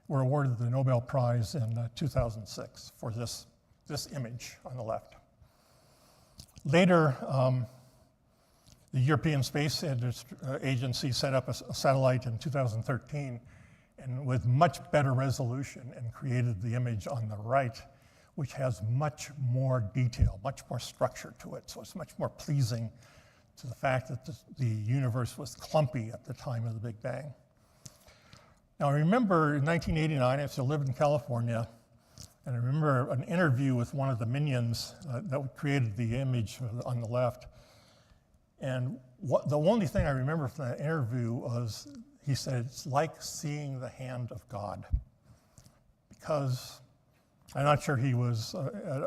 were awarded the Nobel Prize in 2006 for this image on the left. Later, the European Space Agency set up a satellite in 2013 and with much better resolution and created the image on the right, which has much more detail, much more structure to it. So it's much more pleasing to the fact that the universe was clumpy at the time of the Big Bang. Now, I remember in 1989, I still lived in California, and I remember an interview with one of the minions that created the image on the left. And the only thing I remember from that interview was he said, it's like seeing the hand of God. Because I'm not sure he was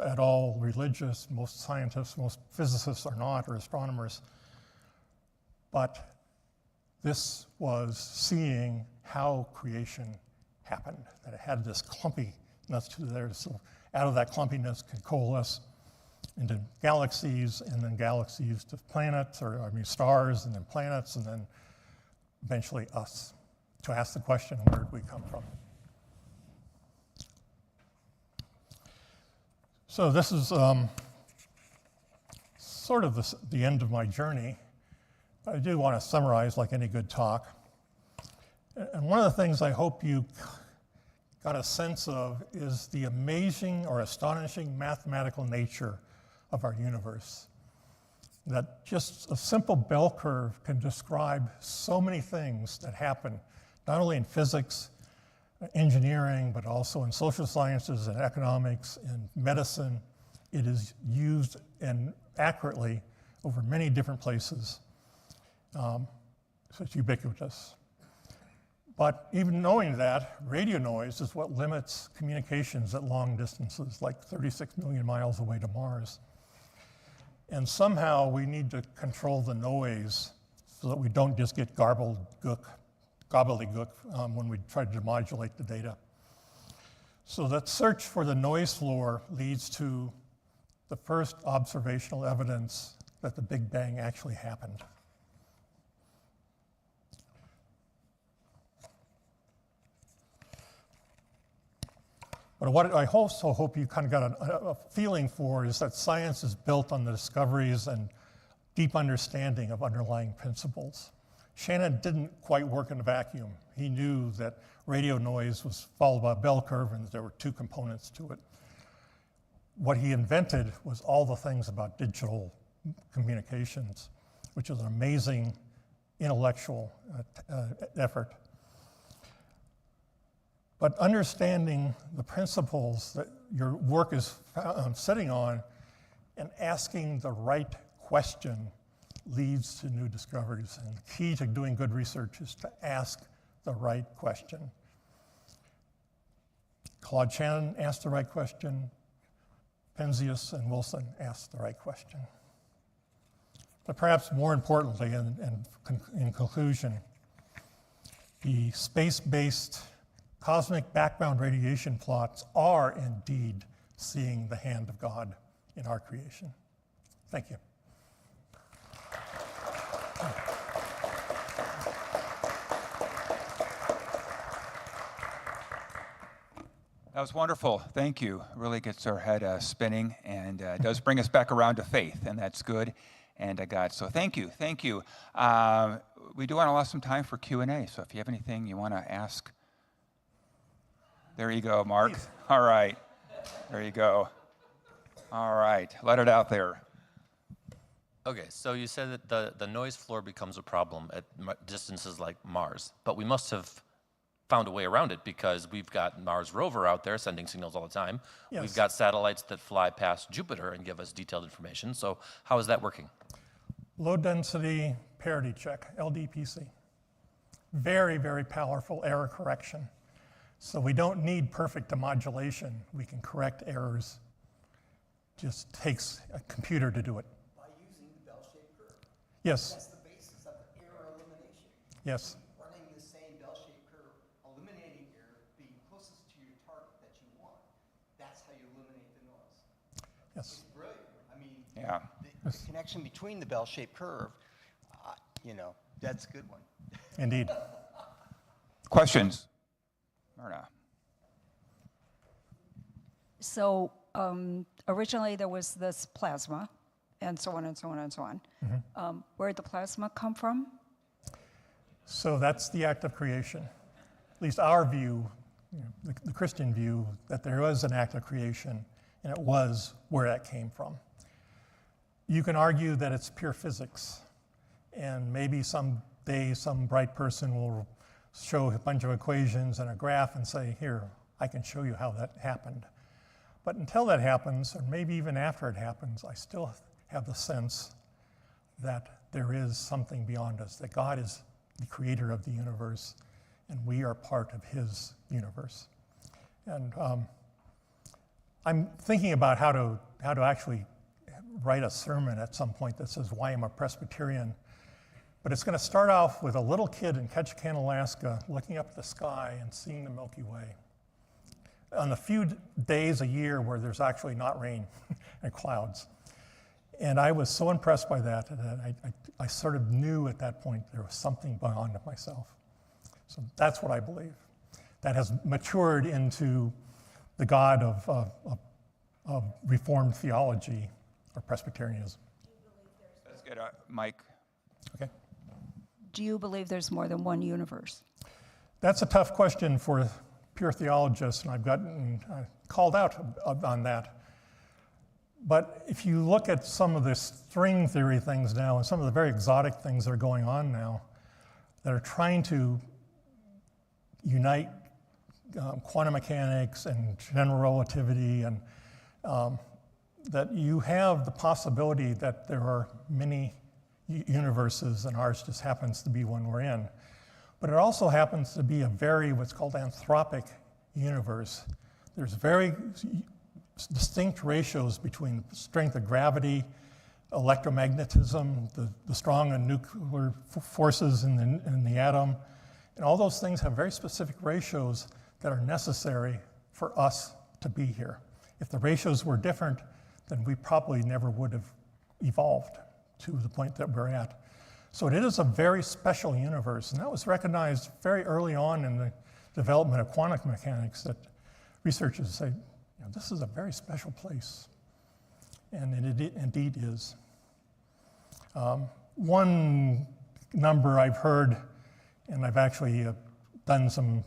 at all religious. Most scientists, most physicists are not, or astronomers. But this was seeing how creation happened, that it had this clumpiness to there. So out of that clumpiness could coalesce into galaxies, and then galaxies to planets, stars, and then planets, and then eventually us, to ask the question, where did we come from? So this is sort of the end of my journey. I do want to summarize like any good talk. And one of the things I hope you got a sense of is the amazing or astonishing mathematical nature of our universe. That just a simple bell curve can describe so many things that happen, not only in physics, engineering, but also in social sciences and economics and medicine. It is used and accurately over many different places. So it's ubiquitous. But even knowing that, radio noise is what limits communications at long distances, like 36 million miles away to Mars. And somehow we need to control the noise so that we don't just get gobbledygook when we try to modulate the data. So that search for the noise floor leads to the first observational evidence that the Big Bang actually happened. But what I also hope you kind of got a feeling for is that science is built on the discoveries and deep understanding of underlying principles. Shannon didn't quite work in a vacuum. He knew that radio noise was followed by a bell curve and that there were two components to it. What he invented was all the things about digital communications, which is an amazing intellectual effort. But understanding the principles that your work is sitting on and asking the right question leads to new discoveries. And the key to doing good research is to ask the right question. Claude Shannon asked the right question. Penzias and Wilson asked the right question. But perhaps more importantly, and in conclusion, the space-based cosmic background radiation plots are indeed seeing the hand of God in our creation. Thank you. That was wonderful. Thank you. Really gets our head spinning and does bring us back around to faith, and that's good. And God, so thank you. Thank you. We do want to allow some time for Q&A, so if you have anything you want to ask. There you go, Mark. Please. All right. There you go. All right. Let it out there. Okay, so you said that the noise floor becomes a problem at distances like Mars, but we must have found a way around it because we've got Mars rover out there sending signals all the time. Yes. We've got satellites that fly past Jupiter and give us detailed information. So how is that working? Low density parity check, LDPC. Very, very powerful error correction. So we don't need perfect demodulation. We can correct errors. Just takes a computer to do it. By using the bell-shaped curve. Yes, That's the basis of error elimination. yes, Running the same bell-shaped curve, eliminating error, being closest to your target that you want. That's how you eliminate the noise. yes. It's brilliant. I mean, Yeah. the connection between the bell-shaped curve, that's a good one. Indeed. Questions? Myrna. So originally there was this plasma, and so on and so on and so on. Where did the plasma come from? So that's the act of creation. At least our view, the Christian view, that there was an act of creation, and it was where that came from. You can argue that it's pure physics, And maybe someday some bright person will show a bunch of equations and a graph and say, here, I can show you how that happened. But until that happens, or maybe even after it happens, I still have the sense that there is something beyond us, that God is the creator of the universe, and we are part of his universe. And I'm thinking about how to actually write a sermon at some point that says why I'm a Presbyterian. But it's going to start off with a little kid in Ketchikan, Alaska, looking up at the sky and seeing the Milky Way. On the few days a year where there's actually not rain and clouds. And I was so impressed by that I sort of knew at that point there was something beyond myself. So that's what I believe. That has matured into the God of Reformed theology or Presbyterianism. Let's get a mic. Okay. Do you believe there's more than one universe? That's a tough question for pure theologists, and I've gotten called out on that. But if you look at some of the string theory things now and some of the very exotic things that are going on now that are trying to unite quantum mechanics and general relativity, and that you have the possibility that there are many universes and ours just happens to be one we're in. But it also happens to be a very, what's called anthropic universe. There's very distinct ratios between strength of gravity, electromagnetism, the strong and nuclear forces in the atom, and all those things have very specific ratios that are necessary for us to be here. If the ratios were different, then we probably never would have evolved to the point that we're at. So it is a very special universe, and that was recognized very early on in the development of quantum mechanics, that researchers say, this is a very special place, and it indeed is. One number I've heard, and I've actually done some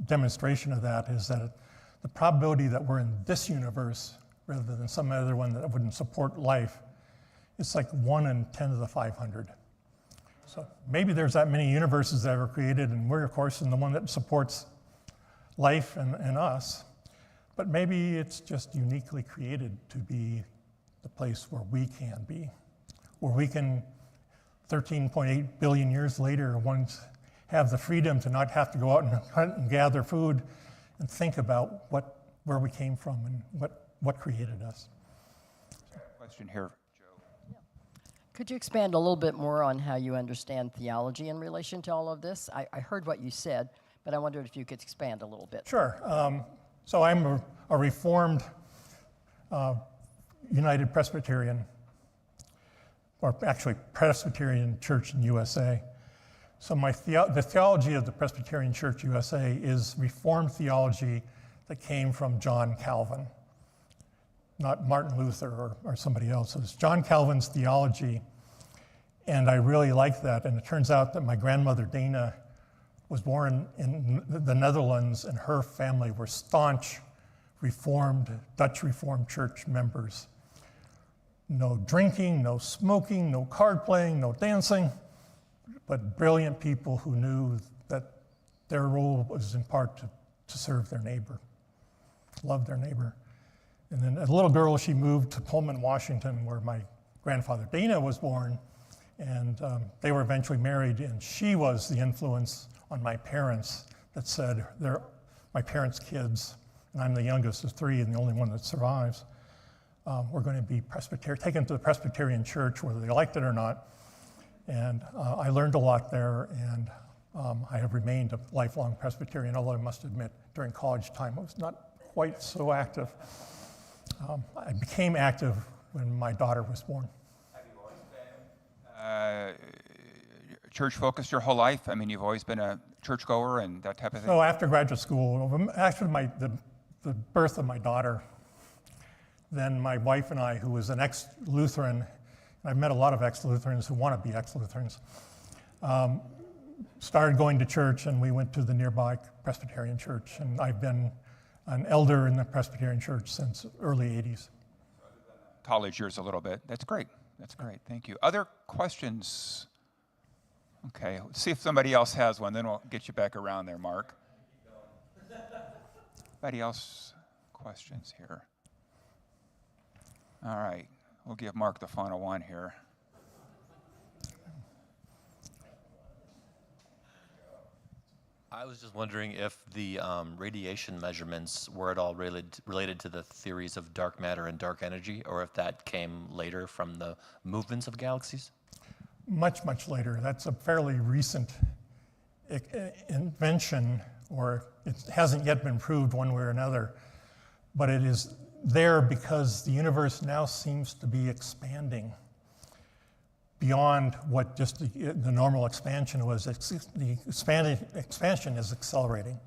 demonstration of that, is that the probability that we're in this universe rather than some other one that wouldn't support life, it's like 1 in 10 to the 500. So maybe there's that many universes that were created, and we're, of course, in the one that supports life and us. But maybe it's just uniquely created to be the place where we can be, where we can, 13.8 billion years later, once have the freedom to not have to go out and hunt and gather food and think about where we came from and what created us. Question here, Joe. Could you expand a little bit more on how you understand theology in relation to all of this? I heard what you said, but I wondered if you could expand a little bit. Sure. So I'm a Reformed United Presbyterian, or actually Presbyterian Church in USA. So the theology of the Presbyterian Church USA is Reformed theology that came from John Calvin, not Martin Luther or somebody else. It's John Calvin's theology, and I really like that. And it turns out that my grandmother, Dana, was born in the Netherlands, and her family were staunch Dutch Reformed Church members. No drinking, no smoking, no card playing, no dancing, but brilliant people who knew that their role was in part to serve their neighbor, love their neighbor. And then as a little girl, she moved to Pullman, Washington, where my grandfather Dana was born, and they were eventually married, and she was the influence on my parents that said, they're my parents' kids, and I'm the youngest of three and the only one that survives. We're going to be taken to the Presbyterian Church, whether they liked it or not. And I learned a lot there, and I have remained a lifelong Presbyterian, although I must admit, during college time, I was not quite so active. I became active when my daughter was born. Have you always been church-focused your whole life? I mean, you've always been a churchgoer and that type of thing? So after graduate school, after the birth of my daughter, then my wife and I, who was an ex-Lutheran, I've met a lot of ex-Lutherans who want to be ex-Lutherans, started going to church, and we went to the nearby Presbyterian Church, and I've been an elder in the Presbyterian Church since early 80s. College years a little bit. That's great. That's great. Thank you. Other questions? Okay, let's see if somebody else has one, then we'll get you back around there, Mark. Anybody else questions here? All right, we'll give Mark the final one here. I was just wondering if the radiation measurements were at all related to the theories of dark matter and dark energy, or if that came later from the movements of galaxies? Much, much later. That's a fairly recent invention, or it hasn't yet been proved one way or another, but it is there because the universe now seems to be expanding beyond what just the normal expansion was. The expansion is accelerating.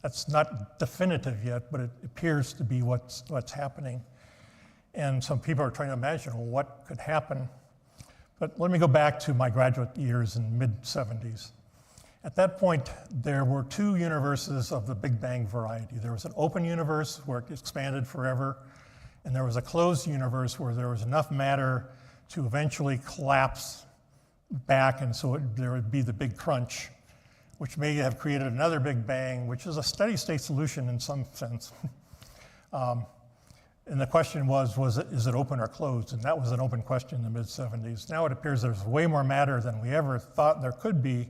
That's not definitive yet, but it appears to be what's happening. And some people are trying to imagine, well, what could happen? But let me go back to my graduate years in mid-70s. At that point, there were two universes of the Big Bang variety. There was an open universe where it expanded forever, and there was a closed universe where there was enough matter to eventually collapse back, and so there would be the big crunch, which may have created another Big Bang, which is a steady state solution in some sense. And the question is it open or closed? And that was an open question in the mid-70s. Now it appears there's way more matter than we ever thought there could be,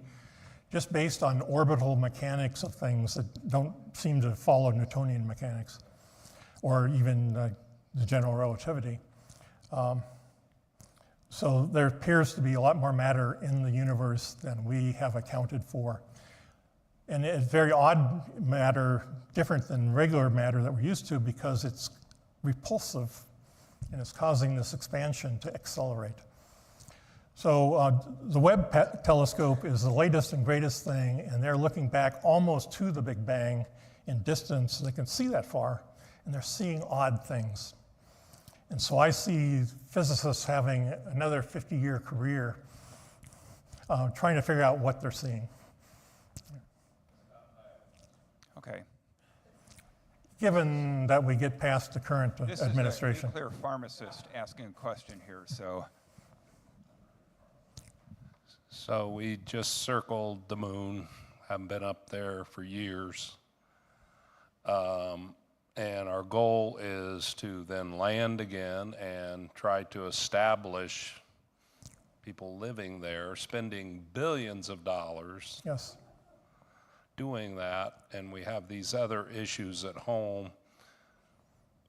just based on orbital mechanics of things that don't seem to follow Newtonian mechanics, or even the general relativity. So there appears to be a lot more matter in the universe than we have accounted for. And it's very odd matter, different than regular matter that we're used to, because it's repulsive and it's causing this expansion to accelerate. So the Webb telescope is the latest and greatest thing, and they're looking back almost to the Big Bang in distance, so they can see that far, and they're seeing odd things. And so I see physicists having another 50-year career trying to figure out what they're seeing. Okay. Given that we get past the current administration. This is a nuclear pharmacist asking a question here, so. So we just circled the moon, haven't been up there for years. And our goal is to then land again and try to establish people living there, spending billions of dollars. Yes. Doing that, and we have these other issues at home.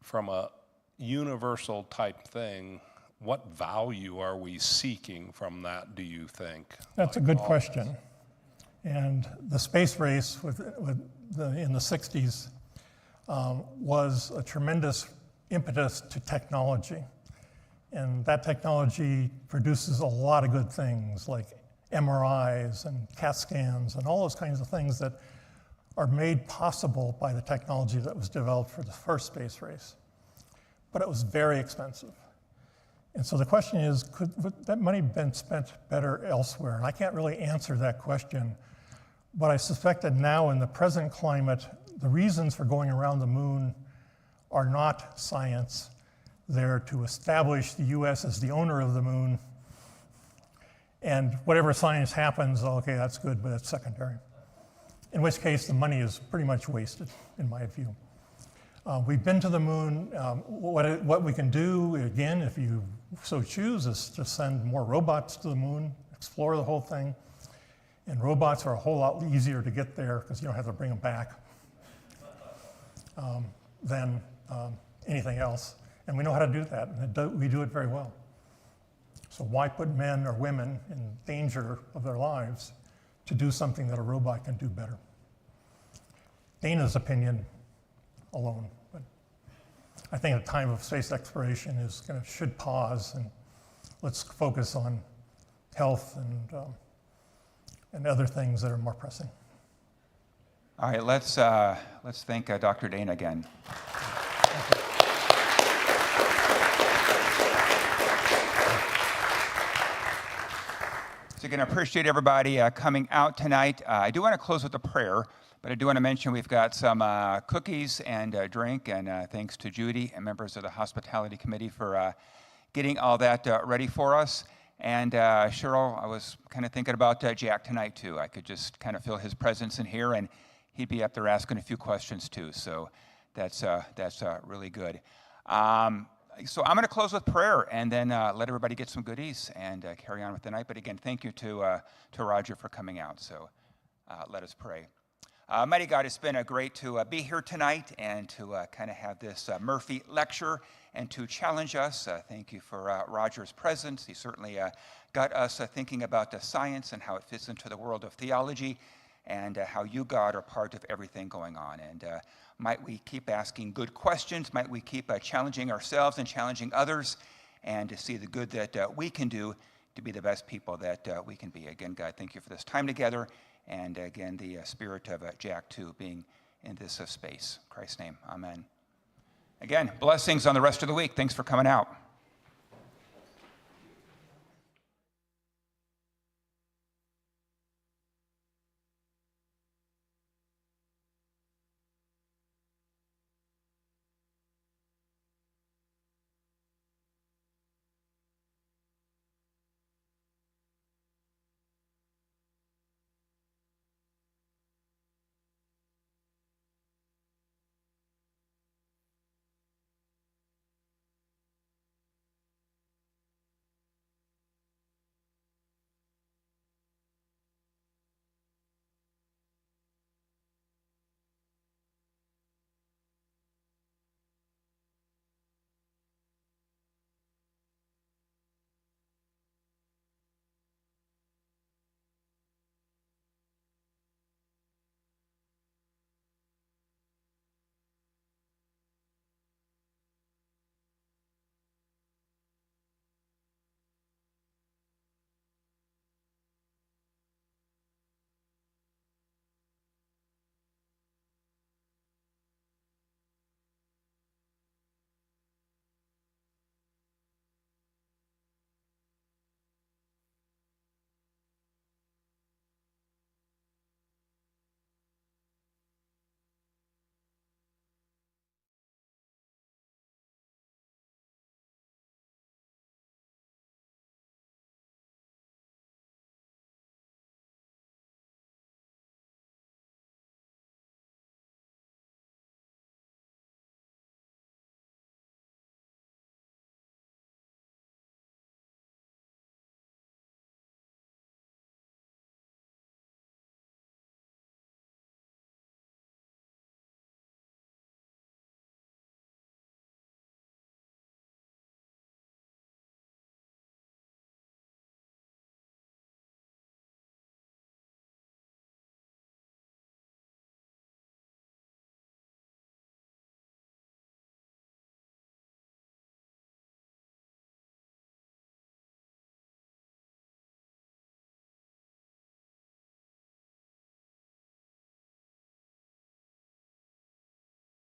From a universal type thing, what value are we seeking from that, do you think? That's a good question. And the space race in the 60s was a tremendous impetus to technology. And that technology produces a lot of good things like MRIs and CAT scans and all those kinds of things that are made possible by the technology that was developed for the first space race. But it was very expensive. And so the question is, could that money been spent better elsewhere? And I can't really answer that question, but I suspect that now in the present climate, the reasons for going around the moon are not science. They're to establish the US as the owner of the moon. And whatever science happens, okay, that's good, but it's secondary. In which case, the money is pretty much wasted, in my view. We've been to the moon. What we can do, again, if you so choose, is to send more robots to the moon, explore the whole thing. And robots are a whole lot easier to get there because you don't have to bring them back than anything else. And we know how to do that, and we do it very well. So why put men or women in danger of their lives to do something that a robot can do better? Dana's opinion alone. But I think the time of space exploration should pause, and let's focus on health and other things that are more pressing. All right, let's thank Dr. Dana again. So again, I appreciate everybody coming out tonight. I do want to close with a prayer, but I do want to mention we've got some cookies and drink, and thanks to Judy and members of the hospitality committee for getting all that ready for us. And Cheryl, I was kind of thinking about Jack tonight too. I could just kind of feel his presence in here, and he'd be up there asking a few questions too. So that's really good. So I'm going to close with prayer and then let everybody get some goodies and carry on with the night. But again, thank you to Roger for coming out. So let us pray. Mighty God, it's been great to be here tonight and to kind of have this Murphy lecture and to challenge us. Thank you for Roger's presence. He certainly got us thinking about the science and how it fits into the world of theology and how you, God, are part of everything going on. And might we keep asking good questions? Might we keep challenging ourselves and challenging others and to see the good that we can do to be the best people that we can be. Again, God, thank you for this time together. And again, the spirit of Jack, too, being in this space. In Christ's name, amen. Again, blessings on the rest of the week. Thanks for coming out.